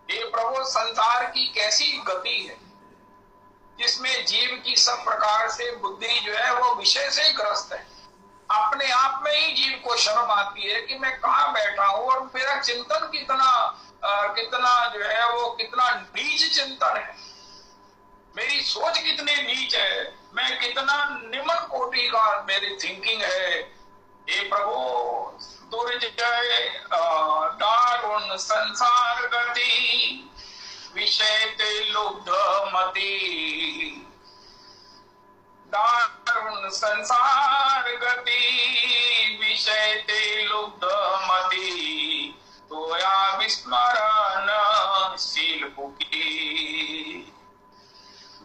ये प्रभु संसार की कैसी गति है जिसमें जीव की सब प्रकार से बुद्धि जो है वो विषय से ग्रस्त है। अपने आप में ही जीव को शर्म आती है कि मैं कहाँ बैठा हूँ और मेरा चिंतन कितना जो है वो कितना नीच चिंतन है, मेरी सोच कितनी नीच है, मैं कितना निम्न कोटि का मेरी थिंकिंग है। ये प्रभु दुर्जय दारुण संसार गति, विषय ते लुब्ध मति, दारुण संसार गति, विषय ते लुब्ध मति, तोया विस्मरण शील पुकी।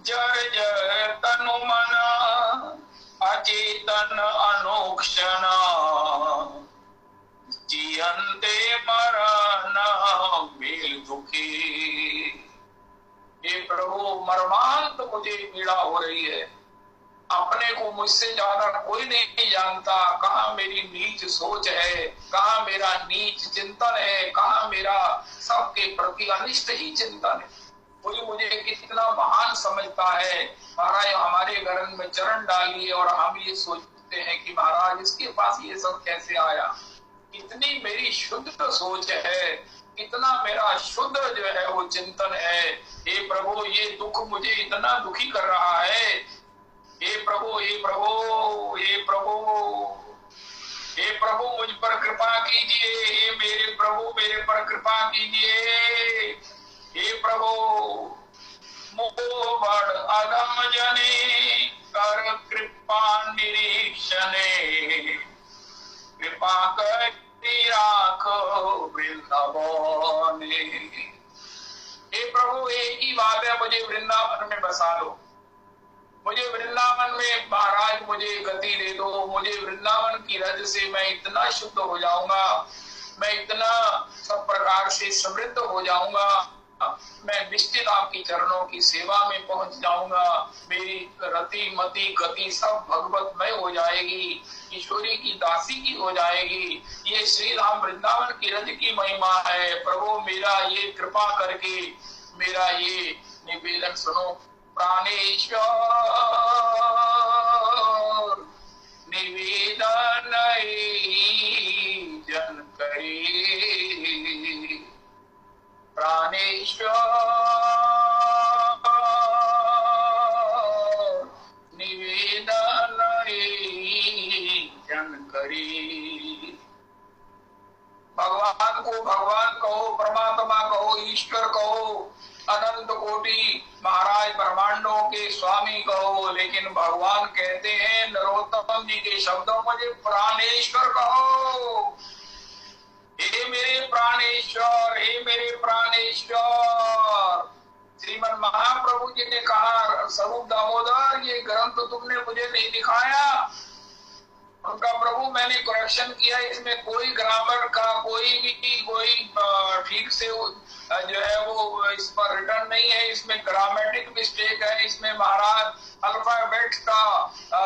जर जर तनु मन अचेतन अनुक्षण, जियन्ते मरण बेल दुखी। ये प्रभु मर्मांत मुझे पीड़ा हो रही है, अपने को मुझसे ज्यादा कोई नहीं जानता। कहाँ मेरी नीच सोच है, कहाँ मेरा नीच चिंतन है, कहाँ मेरा सबके प्रति अनिष्ट ही चिंतन है। कोई मुझे कितना महान समझता है। महाराज हमारे घर में चरण डालिए और हम ये सोचते हैं कि महाराज इसके पास ये सब कैसे आया। कितनी मेरी शुद्ध सोच है, कितना मेरा शुद्ध जो है वो चिंतन है। हे प्रभु ये दुख मुझे इतना दुखी कर रहा है। हे प्रभु हे प्रभु हे प्रभु हे प्रभु मुझ पर कृपा कीजिए। हे मेरे प्रभु मेरे पर कृपा कीजिए। हे प्रभु मोहबड़ अगम जने कर कृपा निरीक्षणे, कृपा करी राखो वृंदावन। हे प्रभु एक ही बात है, मुझे वृंदावन में बसा लो, मुझे वृंदावन में महाराज मुझे गति दे दो। मुझे वृंदावन की रज से मैं इतना शुद्ध हो जाऊंगा, मैं इतना सब प्रकार से समृद्ध हो जाऊंगा, मैं निश्चित आपकी चरणों की सेवा में पहुंच जाऊंगा। मेरी रति मति गति सब भगवतमय हो जाएगी, ईश्वरी की दासी की हो जाएगी। ये श्री राम वृंदावन की रज की महिमा है। प्रभु मेरा ये कृपा करके मेरा ये निवेदन सुनो। प्राणेश्वर निवेदन भगवान कहो, परमात्मा कहो, ईश्वर कहो, अनंत कोटि महाराज ब्रह्मांडों के स्वामी कहो, लेकिन भगवान कहते हैं नरोत्तम जी के शब्दों मुझे प्राणेश्वर कहो। हे मेरे प्राणेश्वर, हे मेरे प्राणेश्वर। श्रीमन महाप्रभु जी ने कहा, स्वरूप दामोदर ये ग्रंथ तुमने मुझे नहीं दिखाया। उनका प्रभु मैंने करेक्शन किया, इसमें कोई ग्रामर का कोई ठीक से जो है वो इस पर रिटर्न नहीं है, इसमें ग्रामेटिक मिस्टेक है, इसमें महाराज अल्फाबेट का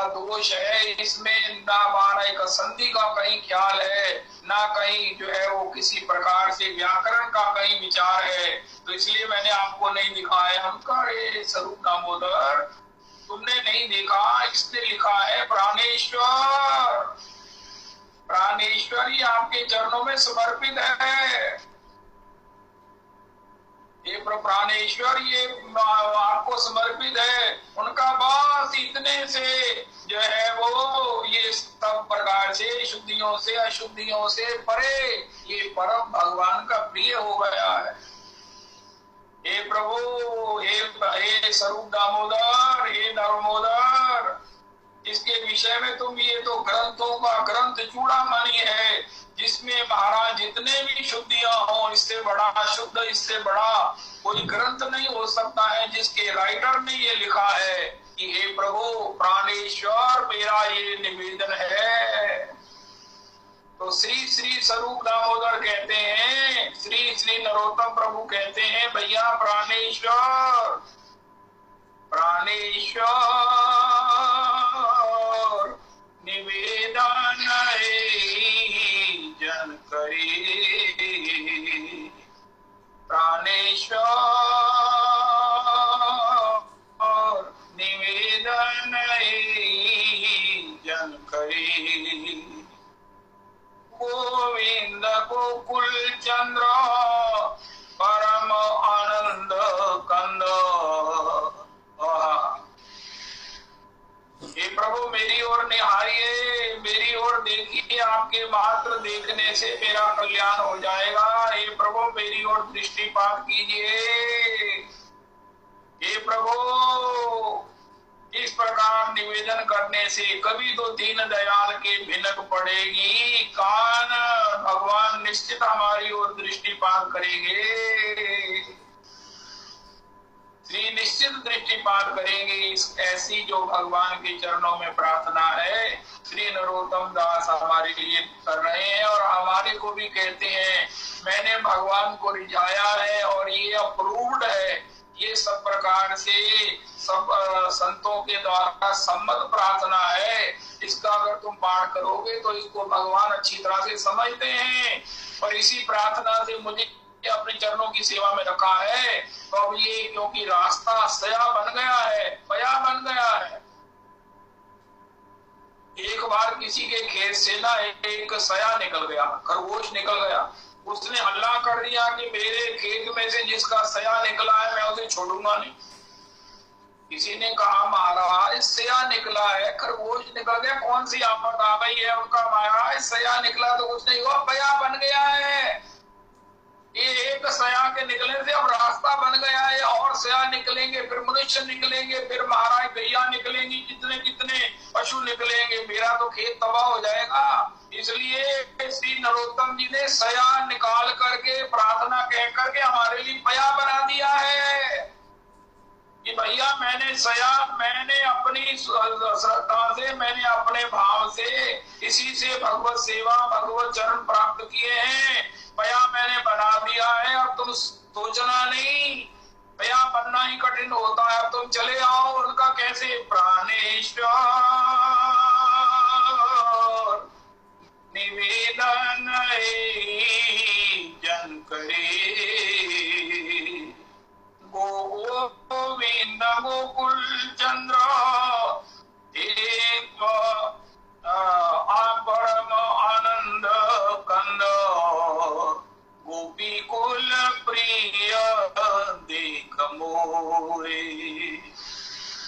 दोष है, इसमें ना महाराज का संधि का कहीं ख्याल है, ना कहीं जो है वो किसी प्रकार से व्याकरण का कहीं विचार है, तो इसलिए मैंने आपको नहीं दिखाया। उनका ये स्वरूप दामोदर तुमने नहीं देखा, इसने लिखा है प्राणेश्वर। प्राणेश्वर ही आपके चरणों में समर्पित है। ये प्राणेश्वर ये आपको समर्पित है। उनका बस इतने से जो है वो ये सब प्रकार से शुद्धियों से अशुद्धियों से परे ये परम भगवान का प्रिय हो गया है। हे प्रभु, हे स्वरूप दामोदर, हे नर्मोदर, इसके विषय में तुम ये तो ग्रंथों का ग्रंथ चूड़ामणि है, जिसमें महाराज जितने भी शुद्धियां हो, इससे बड़ा शुद्ध, इससे बड़ा कोई ग्रंथ नहीं हो सकता है, जिसके राइटर ने ये लिखा है कि हे प्रभु प्राणेश्वर मेरा ये निवेदन है। तो श्री श्री स्वरूप दामोदर कहते हैं, श्री श्री नरोत्तम प्रभु कहते हैं, भैया प्राणेश्वर, प्राणेश्वर निवेदन जन करे, प्राणेश्वर निवेदन जन करे। गोविंद गोकुल चंद्र परम आनंद कंद। हे प्रभु मेरी ओर निहारिए, मेरी ओर देखिए, आपके मात्र देखने से मेरा कल्याण हो जाएगा। हे प्रभु मेरी ओर दृष्टिपात कीजिए। हे प्रभु इस प्रकार निवेदन करने से कभी तो दीन दयाल के भिनक पड़ेगी, कान भगवान निश्चित हमारी ओर दृष्टिपात करेंगे, श्री निश्चित दृष्टिपात करेंगे। इस ऐसी जो भगवान के चरणों में प्रार्थना है श्री नरोत्तम दास हमारे लिए कर रहे हैं, और हमारे को भी कहते हैं मैंने भगवान को रिझाया है और ये अप्रूव्ड है। ये सब प्रकार से सब संतों के द्वारा सम्मत प्रार्थना है। इसका अगर तुम पाठ करोगे तो इसको भगवान अच्छी तरह से समझते हैं, और इसी प्रार्थना से मुझे अपने चरणों की सेवा में रखा है। तो अब ये क्योंकि रास्ता सया बन गया है, पया बन गया है। एक बार किसी के खेत से ना एक सया निकल गया, खरगोश निकल गया। उसने हल्ला कर दिया कि मेरे खेत में से जिसका सया निकला है मैं उसे छोड़ूंगा नहीं। किसी ने कहा महाराज सया निकला है, खरगोश निकल गया, कौन सी आफत आ गई है? उनका महाराज सया निकला तो कुछ नहीं हुआ, पया बन गया है। ये एक सया के निकलने से अब रास्ता बन गया है, और सया निकलेंगे, फिर मनुष्य निकलेंगे, फिर महाराज गैया निकलेंगी, कितने कितने पशु निकलेंगे, मेरा तो खेत तबाह हो जाएगा। इसलिए श्री नरोत्तम जी ने सया निकाल करके प्रार्थना कह करके हमारे लिए पया बना दिया है कि भैया मैंने सया, मैंने अपनी श्रद्धा से, मैंने अपने भाव से, इसी से भगवत सेवा भगवत चरण प्राप्त किए हैं। पया मैंने बना दिया है, अब तुम सोचना नहीं, पया बनना ही कठिन होता है। अब तुम चले आओ। उनका कैसे? प्राणेश्वर निवेदन जन करे, गोविंद गोकुल चंद्र एक परम आनंद कंद, गोपी कुल प्रिय देख मोरे,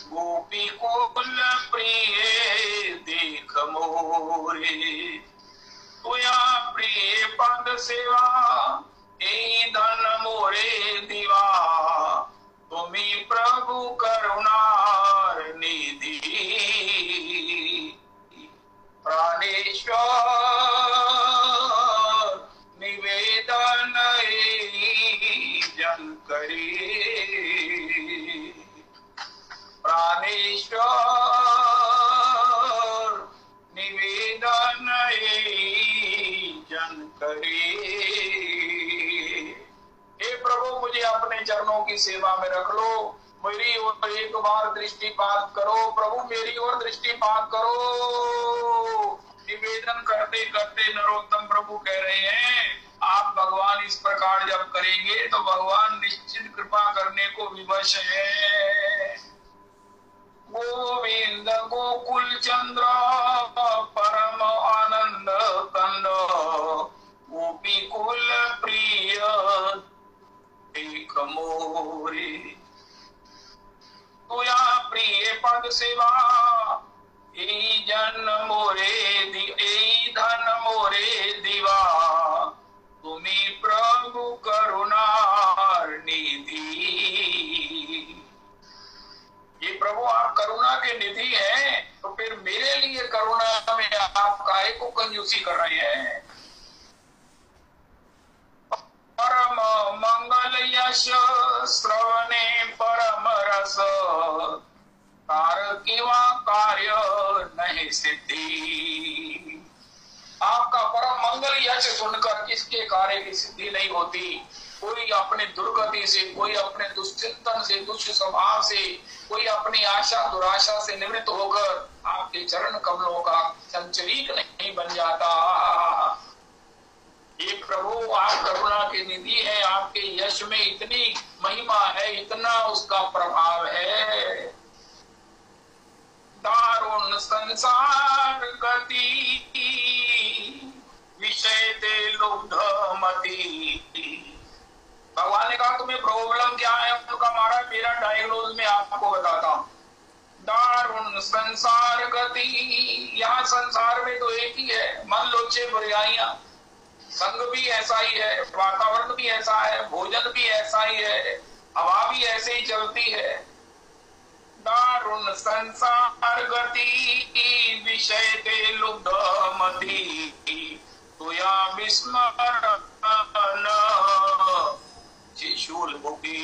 गोपी कुल प्रिय देख मोरे। तुया प्रिय पद सेवा यही धन मोरे दीवा तुम्ही प्रभु करुणार निधि प्राणेश्वर निवेदन जन करे प्राणेश्वर निवेदन जन करे। हे प्रभु मुझे अपने चरणों की सेवा में रख लो, मेरी ओर एक बार दृष्टिपात करो प्रभु, मेरी ओर दृष्टिपात करो। निवेदन करते करते नरोत्तम प्रभु कह रहे हैं आप भगवान इस प्रकार जब करेंगे तो भगवान निश्चित कृपा करने को विवश है। गोविंद गोकुल चंद्र परम आनंद कंद गोपी कुल प्रिय एक मोरे तुया प्रिय पद सेवा यही जन मोरे यही धन मोरे दीवा तुम्ही प्रभु करुणार निधि। ये प्रभु आप करुणा के निधि हैं तो फिर मेरे लिए करुणा में आप काहे को कंजूसी कर रहे हैं। परम मंगल यश श्रवणे परम रस किंवा कार्य नहीं सिद्धि। आपका परम मंगल यश सुनकर किसके कार्य की सिद्धि नहीं होती। कोई अपने दुर्गति से, कोई अपने दुश्चिंतन से, दुष्ट स्वभाव से, कोई अपनी आशा दुराशा से निवृत्त होकर आपके चरण कमलों का संचरीक नहीं बन जाता। ये प्रभु आप करुणा के निधि है, आपके यश में इतनी महिमा है, इतना उसका प्रभाव है। दारुण संसार गति विषय ते लुब्ध मति। भगवान ने कहा तुम्हें प्रॉब्लम क्या है, उनका मारा मेरा डायग्नोज में आपको बताता हूं। दारुण संसार गति, यहाँ संसार में तो एक ही है, मन लोचे बुराइयां, संग भी ऐसा ही है, वातावरण भी ऐसा है, भोजन भी ऐसा ही है, हवा भी ऐसे ही चलती है। दारुण संसार गति विषय ते लुब्ध मति तुया विस्मरण शूल मुखी।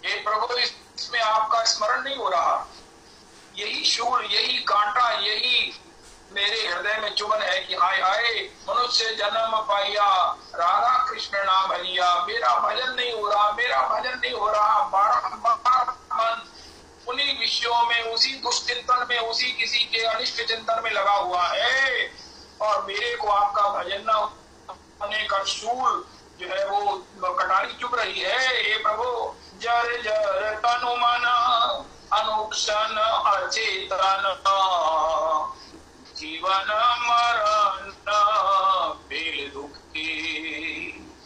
हे प्रभु इसमें आपका स्मरण नहीं हो रहा। यही शूल, यही कांटा, यही मेरे हृदय में चुभन है कि हाय हाय मनुष्य जन्म पाइया राधा कृष्ण नाम हरिया, मेरा भजन नहीं हो रहा, मेरा भजन नहीं हो रहा। बारंबार मन उन्हीं विषयों में, उसी दुष्चिंतन में, उसी किसी के अनिष्ट चिंतन में लगा हुआ है और मेरे को आपका भजन न होने का शूल जो है वो कटारी चुभ रही है। हे प्रभु जर जर तनु मन अनुक्षण अचेतन जीवन मरण बेल दुख की।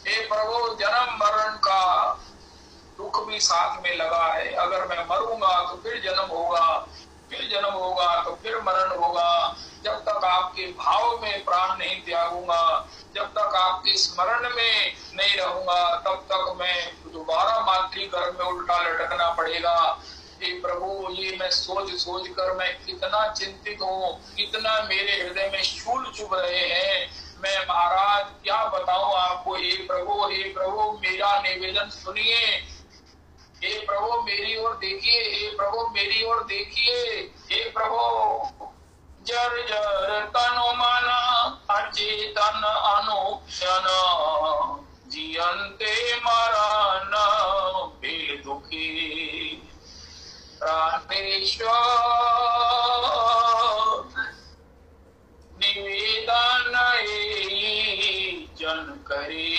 हे प्रभु जन्म मरण का दुख भी साथ में लगा है। अगर मैं मरूंगा तो फिर जन्म होगा, फिर जन्म होगा तो फिर मरण होगा। जब तक आपके भाव में प्राण नहीं त्यागूंगा, जब तक आपके स्मरण में नहीं रहूंगा, तब तक मैं दोबारा मातृ गर्भ में उल्टा लटकना पड़ेगा। हे प्रभु ये मैं सोच सोच कर मैं कितना चिंतित हूँ, कितना मेरे हृदय में शूल चुभ रहे हैं। मैं महाराज क्या बताऊं आपको। हे प्रभु मेरा निवेदन सुनिए। हे प्रभु मेरी ओर देखिए, हे प्रभु मेरी ओर देखिए। हे प्रभु जर जर तनु मन अचेतन अनुक्षण जियन्ते मरण बेल दुखी प्राणेश्वर निवेदन जन करे।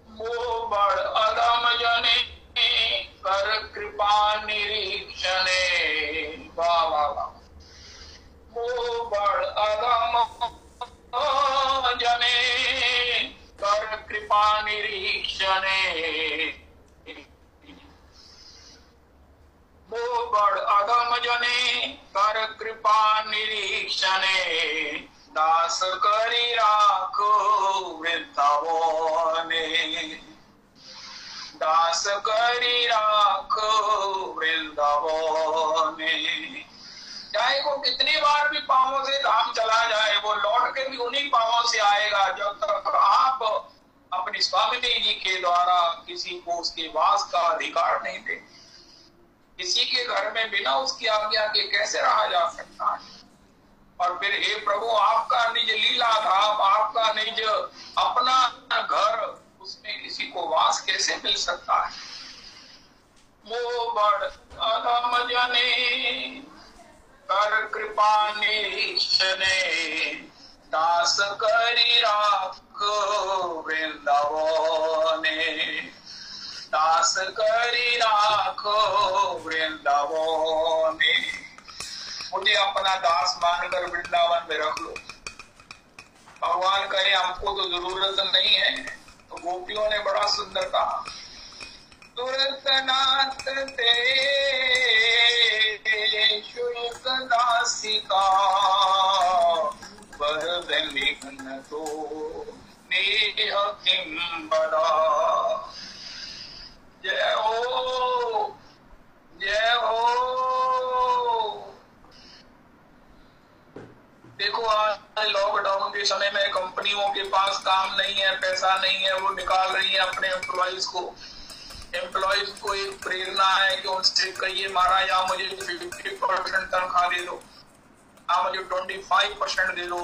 वो बड़ अदम जने कर कृपा निरीक्षणे। वाह वाह वाह। वो बड़ अदम जने कर कृपा निरीक्षणे। वो बड़ अधम जने कर कृपा निरीक्षणे दास करी राखो वृंदावने दास करी राखो वृंदावने। चाहे वो कितनी बार भी पांवों से धाम चला जाए, वो लौट के भी उन्हीं पांवों से आएगा जब तक आप अपनी स्वामिनी जी के द्वारा किसी को उसके वास का अधिकार नहीं दे। किसी के घर में बिना उसकी आज्ञा के कैसे रहा जा सकता है? और फिर हे प्रभु, आपका निज लीला धाम, आपका निज अपना घर, उसमें किसी को वास कैसे मिल सकता है? वो बड़ अधम जने कर कृपा निरीक्षणे दास करी राखो वृंदावने दास करी राखो वृंदावने। मुझे अपना दास मानकर वृंदावन में रख लो। भगवान कहे हमको तो जरूरत नहीं है, तो गोपियों ने बड़ा सुंदर कहा, तुरंत नाथ ते शुल्क दासिका वरदलिघ्न तो नेह किम बदा। जय हो जय हो। देखो आज लॉकडाउन के समय में कंपनियों के पास काम नहीं है, पैसा नहीं है, वो निकाल रही है अपने एम्प्लॉइज को एक प्रेरणा है कि उनसे कहिए महाराज आप मुझे 50% तनख्वाह दे दो, आप मुझे 25% दे दो।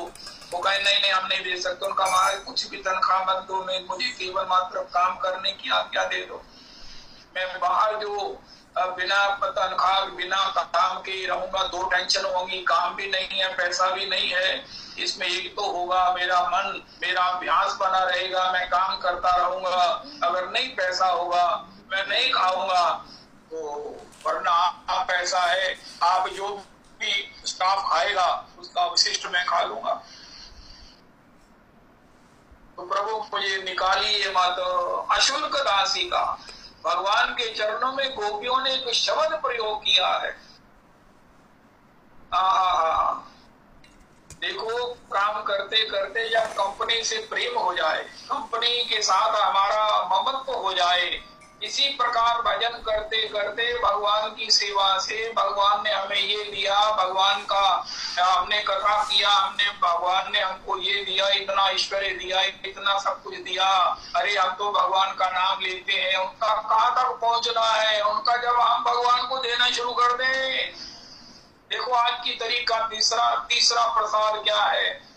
वो कहे नहीं नहीं हम नहीं दे सकते। उनका महाराज कुछ भी तनख्वाह मत दो, मैं मुझे केवल मात्र काम करने की आज्ञा दे दो। मैं बाहर जो बिना तनख्वाह बिना काम के रहूंगा, 2 टेंशन होंगी, काम भी नहीं है पैसा भी नहीं है। इसमें एक तो होगा मेरा मन, मेरा अभ्यास बना रहेगा, मैं काम करता रहूंगा। अगर नहीं पैसा होगा मैं नहीं खाऊंगा, तो वरना पैसा है, आप जो भी स्टाफ खाएगा उसका अवशिष्ट मैं खा लूंगा। तो प्रभु मुझे निकालिए मत। अशुल्क दासी का भगवान के चरणों में गोपियों ने एक शब्द प्रयोग किया है। देखो काम करते करते जब कंपनी से प्रेम हो जाए, कंपनी के साथ हमारा ममत्व हो जाए, इसी प्रकार भजन करते करते भगवान की सेवा से भगवान ने हमें ये दिया, भगवान का हमने कथा किया, हमने भगवान ने हमको ये दिया, इतना ऐश्वर्य दिया, इतना सब कुछ दिया। अरे हम तो भगवान का नाम लेते हैं, उनका कहाँ तक पहुंचना है? उनका जब हम भगवान को देना शुरू कर दें। देखो आज की तारीख का तीसरा प्रसाद क्या है?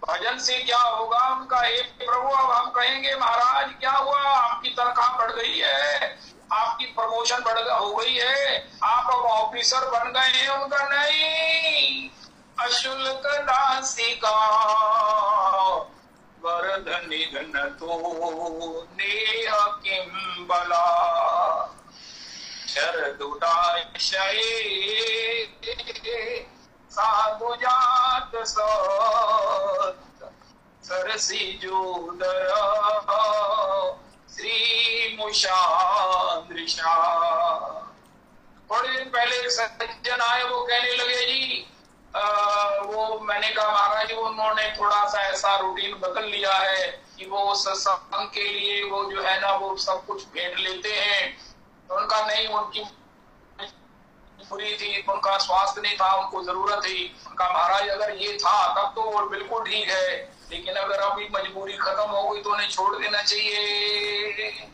भजन से क्या होगा उनका? एक प्रभु अब हम कहेंगे महाराज क्या हुआ, आपकी तनख्वाह बढ़ गई है, आपकी प्रमोशन हो गई है, आप अब ऑफिसर बन गए हैं। उनका नहीं, अशुल्क दासिका वरधनि घन तो नेह किम बला शरदुदाशये साधु जात सरसी जोदर श्री मुषादृशा। थोड़े दिन पहले एक सज्जन आए, वो कहने लगे जी वो मैंने कहा महाराज उन्होंने थोड़ा सा ऐसा रूटीन बदल लिया है कि वो सत्संग के लिए वो जो है ना वो सब कुछ भेंट लेते हैं। तो उनका नहीं, उनकी बुरी थी, उनका स्वास्थ्य नहीं था, उनको जरूरत थी। उनका महाराज अगर ये था तब तो वो बिल्कुल ठीक है, लेकिन अगर अभी मजबूरी खत्म हो गई तो उन्हें छोड़ देना चाहिए।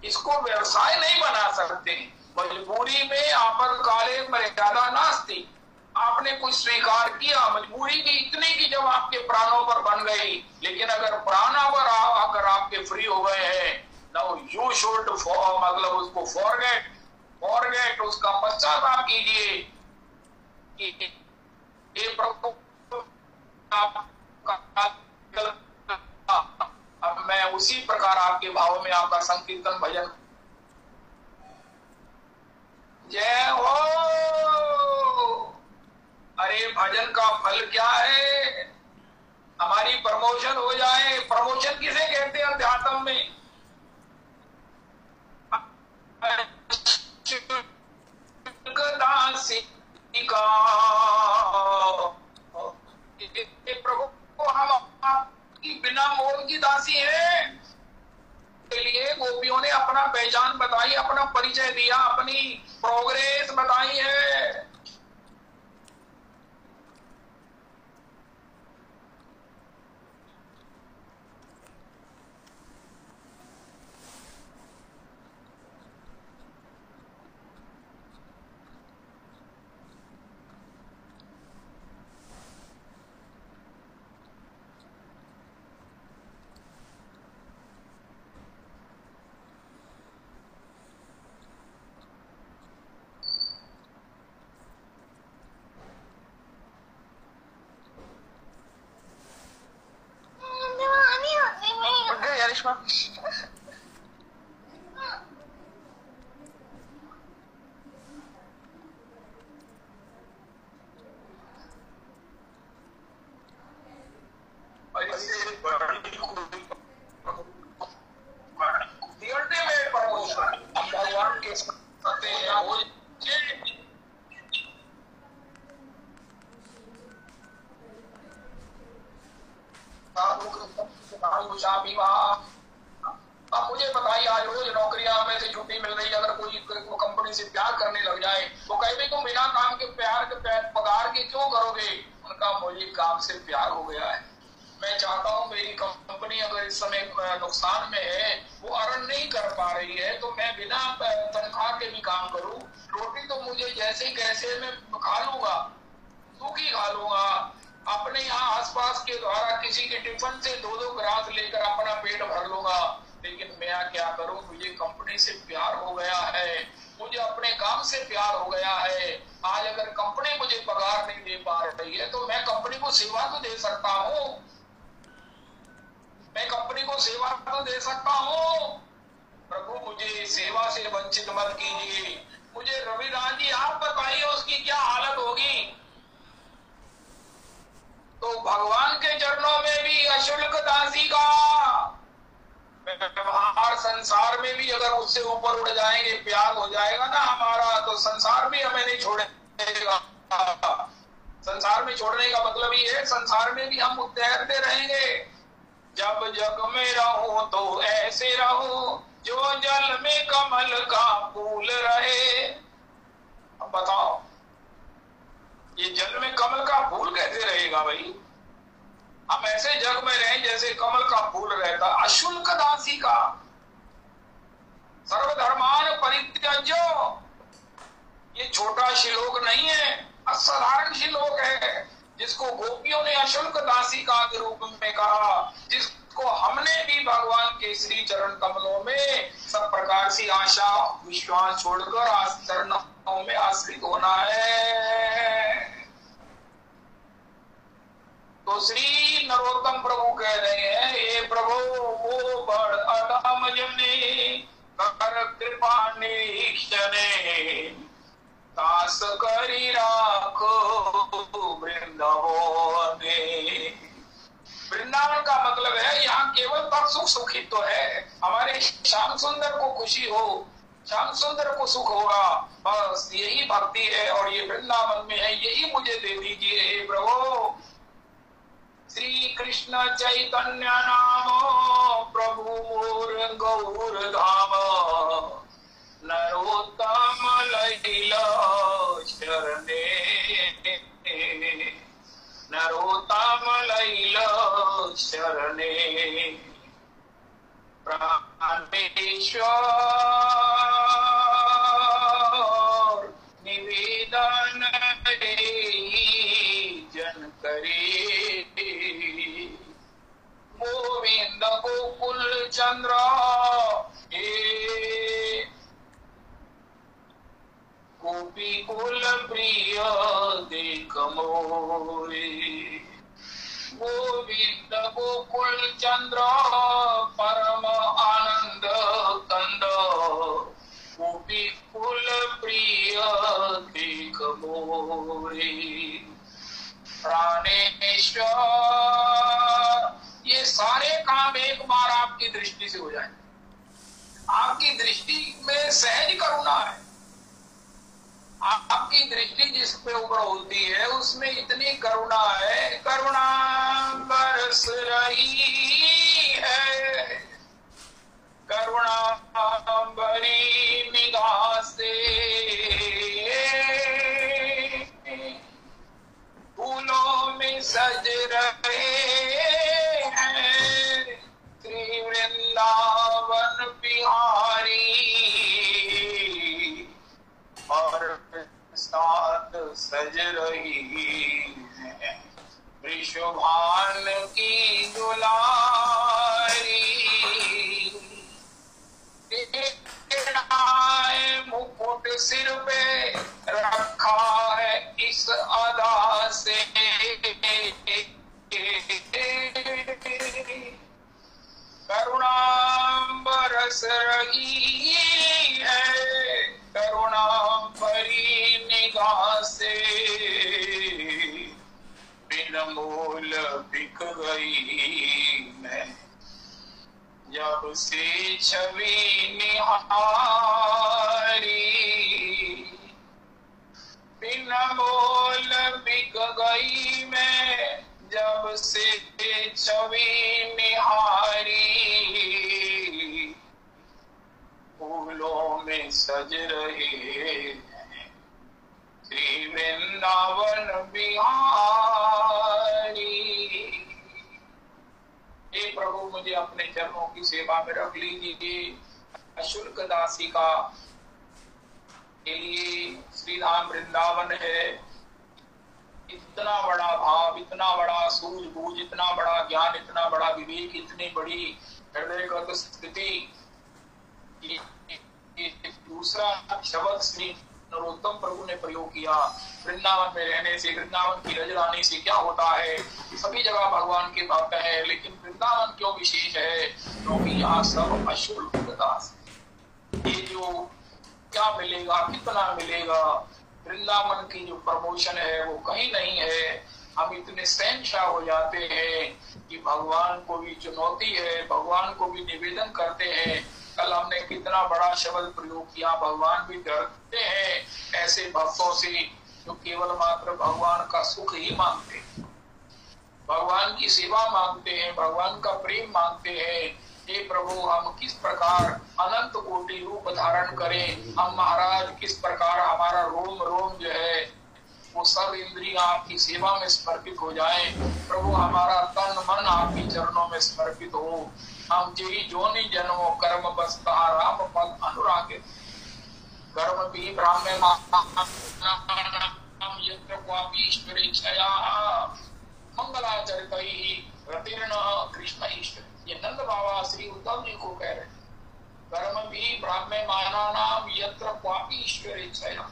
इसको व्यवसाय नहीं बना सकते। मजबूरी में आपातकाले मर्यादा नास्ति। आपने कुछ स्वीकार किया, मजबूरी की इतनी की जब आपके प्राणों पर बन गई, लेकिन अगर प्राणों पर आकर आपके फ्री हो गए हैं, नाउ यू शुड मतलब उसको फॉरगेट, उसका पश्चाताप कीजिए कि ये प्रभु अब मैं उसी प्रकार आपके भाव में आपका संकीर्तन भजन। जय हो। अरे भजन का फल क्या है? हमारी प्रमोशन हो जाए। प्रमोशन किसे कहते हैं अध्यात्म में? पहचान बताई, अपना परिचय दिया, अपनी प्रोग्रेस बताई है। यारिश्मा भगवान के अब मुझे बताइए, आज रोज नौकरियां में से छुट्टी मिल रही है, अगर कोई कंपनी से प्यार करने लग जाए तो कहे तुम बिना काम के प्यार के पगार के क्यों करोगे? उनका मुझे काम से प्यार हो गया है। मैं चाहता हूँ मेरी कंपनी अगर इस समय नुकसान में है, वो अर्न नहीं कर पा रही है, तो मैं बिना तनख्वाह के भी काम करूँ। रोटी तो मुझे जैसे कैसे मैं खा लूंगा, सूखी खा लूंगा, अपने यहाँ आसपास के द्वारा किसी के टिफिन से 2-2 ग्रास लेकर अपना पेट भर लूंगा। लेकिन मैं क्या करूं, मुझे कंपनी से प्यार हो गया है, मुझे अपने काम से प्यार हो गया है। आज अगर कंपनी मुझे पगार नहीं दे पा रही है तो मैं कंपनी को सेवा तो दे सकता हूँ, मैं कंपनी को सेवा तो दे सकता हूँ। प्रभु मुझे सेवा से वंचित मत कीजिए। मुझे रविदास जी आप बताइए उसकी क्या हालत होगी। तो भगवान के चरणों में भी अशुल्क दासी का व्यवहार संसार में भी अगर उससे ऊपर उड़ जाएंगे, प्यार हो जाएगा ना हमारा, तो संसार भी हमें नहीं छोड़ेगा। संसार में छोड़ने का मतलब ये है संसार में भी हम तैरते रहेंगे। जब जग में रहो तो ऐसे रहो जो जल में कमल का फूल रहे। अब बताओ ये जल में कमल का फूल कैसे रहेगा भाई? हम ऐसे जग में रहें जैसे कमल का फूल रहता। अशुल्क दासी का सर्वधर्मान परित्यज्य, ये छोटा श्लोक नहीं है, असाधारण श्लोक है, जिसको गोपियों ने अशुल्क दासी का के रूप में कहा, जिसको हमने भी भगवान के श्री चरण कमलों में सब प्रकार से आशा विश्वास छोड़कर चरणों में आश्रित होना है। तो श्री नरोत्तम प्रभु कह रहे हैं, हे प्रभु वो बड़ अधम जने कर कृपा निरीक्षणे दास करी राखो वृंदावन। वृंदावन का मतलब है यहाँ केवल तब सुख सुखित तो है, हमारे श्याम सुंदर को खुशी हो, श्याम सुंदर को सुख होगा, बस यही भक्ति है और ये वृंदावन में है, यही मुझे दे दीजिए हे प्रभु। श्री कृष्ण चैतन्य नाम प्रभु मोर गौर धाम नरोत्तम लैला शरणे नरोत्तम लैला शरणे प्राणेश्वर निवेदन जन करे गोविंद गोकुल चंद्र गोपी कुल प्रिय देख मोरे। गोविंद गोकुल चंद्र परम आनंद कंद गोपी कुल प्रिय देख मोरे। प्राणेश्वर, ये सारे काम एक बार आपकी दृष्टि से हो जाए। आपकी दृष्टि में सहज करुणा है, आपकी दृष्टि जिस पे ऊपर होती है उसमें इतनी करुणा है, करुणा बरस रही है, करुणा निहारी और साथ सज रही है वृषभान की दुलारी। मुकुट सिर पे रखा है इस अदा से, करुणा बरस रही है करुणा भरी निगाह से, बिन मोल बिक गई मैं जब से छवि निहारी। बिन मोल बिक गई मैं जब से छवि निहारी, फूलों में सज रहे श्री वृंदावन बिहारी। हे प्रभु, मुझे अपने चरणों की सेवा में रख लीजिए। अशुल्क दासिका के लिए श्री धाम वृंदावन है। इतना बड़ा भाव, इतना बड़ा सूझबूझ, इतना बड़ा ज्ञान, इतना बड़ा विवेक, इतनी बड़ी हृदयगत स्थिति। दूसरा शब्द श्री नरोत्तम प्रभु ने प्रयोग किया। वृंदावन में रहने से, वृंदावन की रजरानी से क्या होता है? सभी जगह भगवान के भक्त है, लेकिन वृंदावन क्यों विशेष है? क्योंकि यहाँ सब अशुल्क दास। ये जो क्या मिलेगा, कितना मिलेगा, वृंदावन की जो प्रमोशन है वो कहीं नहीं है। हम इतने सहनशाह हो जाते हैं कि भगवान को भी चुनौती है, भगवान को भी निवेदन करते हैं। कल हमने कितना बड़ा शब्द प्रयोग किया, भगवान भी डरते हैं ऐसे भक्तों से जो केवल मात्र भगवान का सुख ही मांगते हैं, भगवान की सेवा मांगते हैं, भगवान का प्रेम मांगते हैं। हे प्रभु, हम किस प्रकार अनंत कोटि रूप धारण करें, हम महाराज किस प्रकार हमारा रोम रोम जो है वो सब इंद्रियां आपकी सेवा में समर्पित हो जाएं। प्रभु, हमारा तन मन आपके चरणों में समर्पित हो। हम जेहि जोनि जन्मो कर्म बसता राम पद अनुरागित, कर्म भी ब्राह्मण यत्र क्वापि ईश्वरे छया मंगलाचरितैहि रतिर्न कृष्ण ईश्वर। ये नंद बाबा श्री उद्धव जी को कह रहे हैं, कर्म भी ब्राह्मण मानानाम यत्र क्वापि ईश्वरे छया।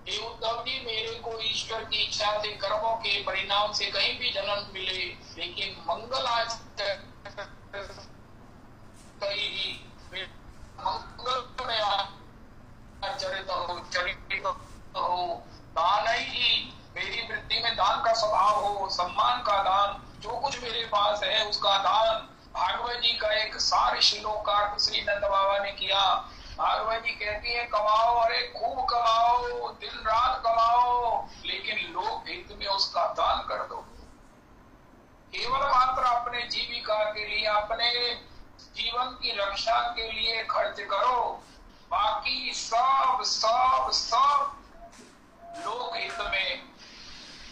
हे उद्धव जी, मेरे को ईश्वर की इच्छा से, कर्मों के परिणाम से कहीं भी जन्म मिले, लेकिन दान ही मेरी वृत्ति में दान का स्वभाव हो, सम्मान का दान, जो कुछ मेरे पास है उसका दान। भागवत जी का एक सार श्लोकार्थ श्री नंद बाबा ने किया। भागवत जी कहती है, कमाओ, अरे खूब कमाओ, दिन रात कमाओ, लेकिन लोक हित में उसका दान कर दो। केवल मात्र अपने जीविका के लिए, अपने जीवन की रक्षा के लिए खर्च करो, बाकी सब सब सब लोक हित में,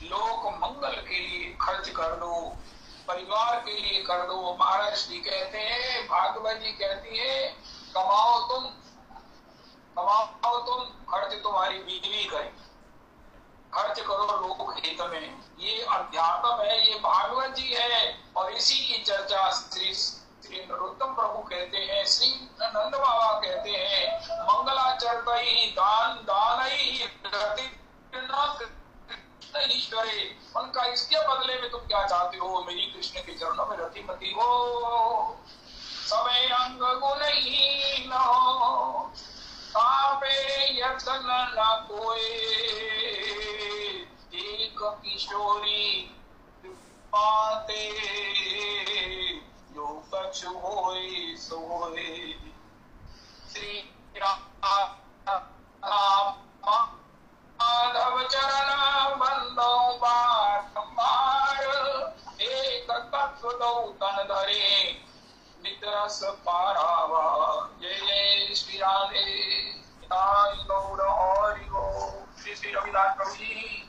लोक मंगल के लिए खर्च कर दो, परिवार के लिए कर दो। महाराज जी कहते हैं, भागवत जी कहती है, कमाओ तुम, खर्च तुम्हारी बीवी करे, खर्च करो लोक हित में। ये अध्यात्म है, ये भागवत जी है। और इसी की चर्चा श्री नरोत्तम प्रभु कहते हैं, श्री नंद बाबा कहते हैं, मंगलाचरतहि दान दानहि ईश्वरे। उनका इसके बदले में तुम क्या चाहते हो? मेरी कृष्ण के चरणों में रतिमती हो, समय अंग गुणहीन हो, तापे यतन न कोई, एक किशोरी पाते जो कछु होए सोए। श्री राम माधव चरण बंदो बार, एक तत्व दो तन धरे, नितरस पारावा। जय जय श्री राधे गौर हरि। श्री रविदास प्रभु जी।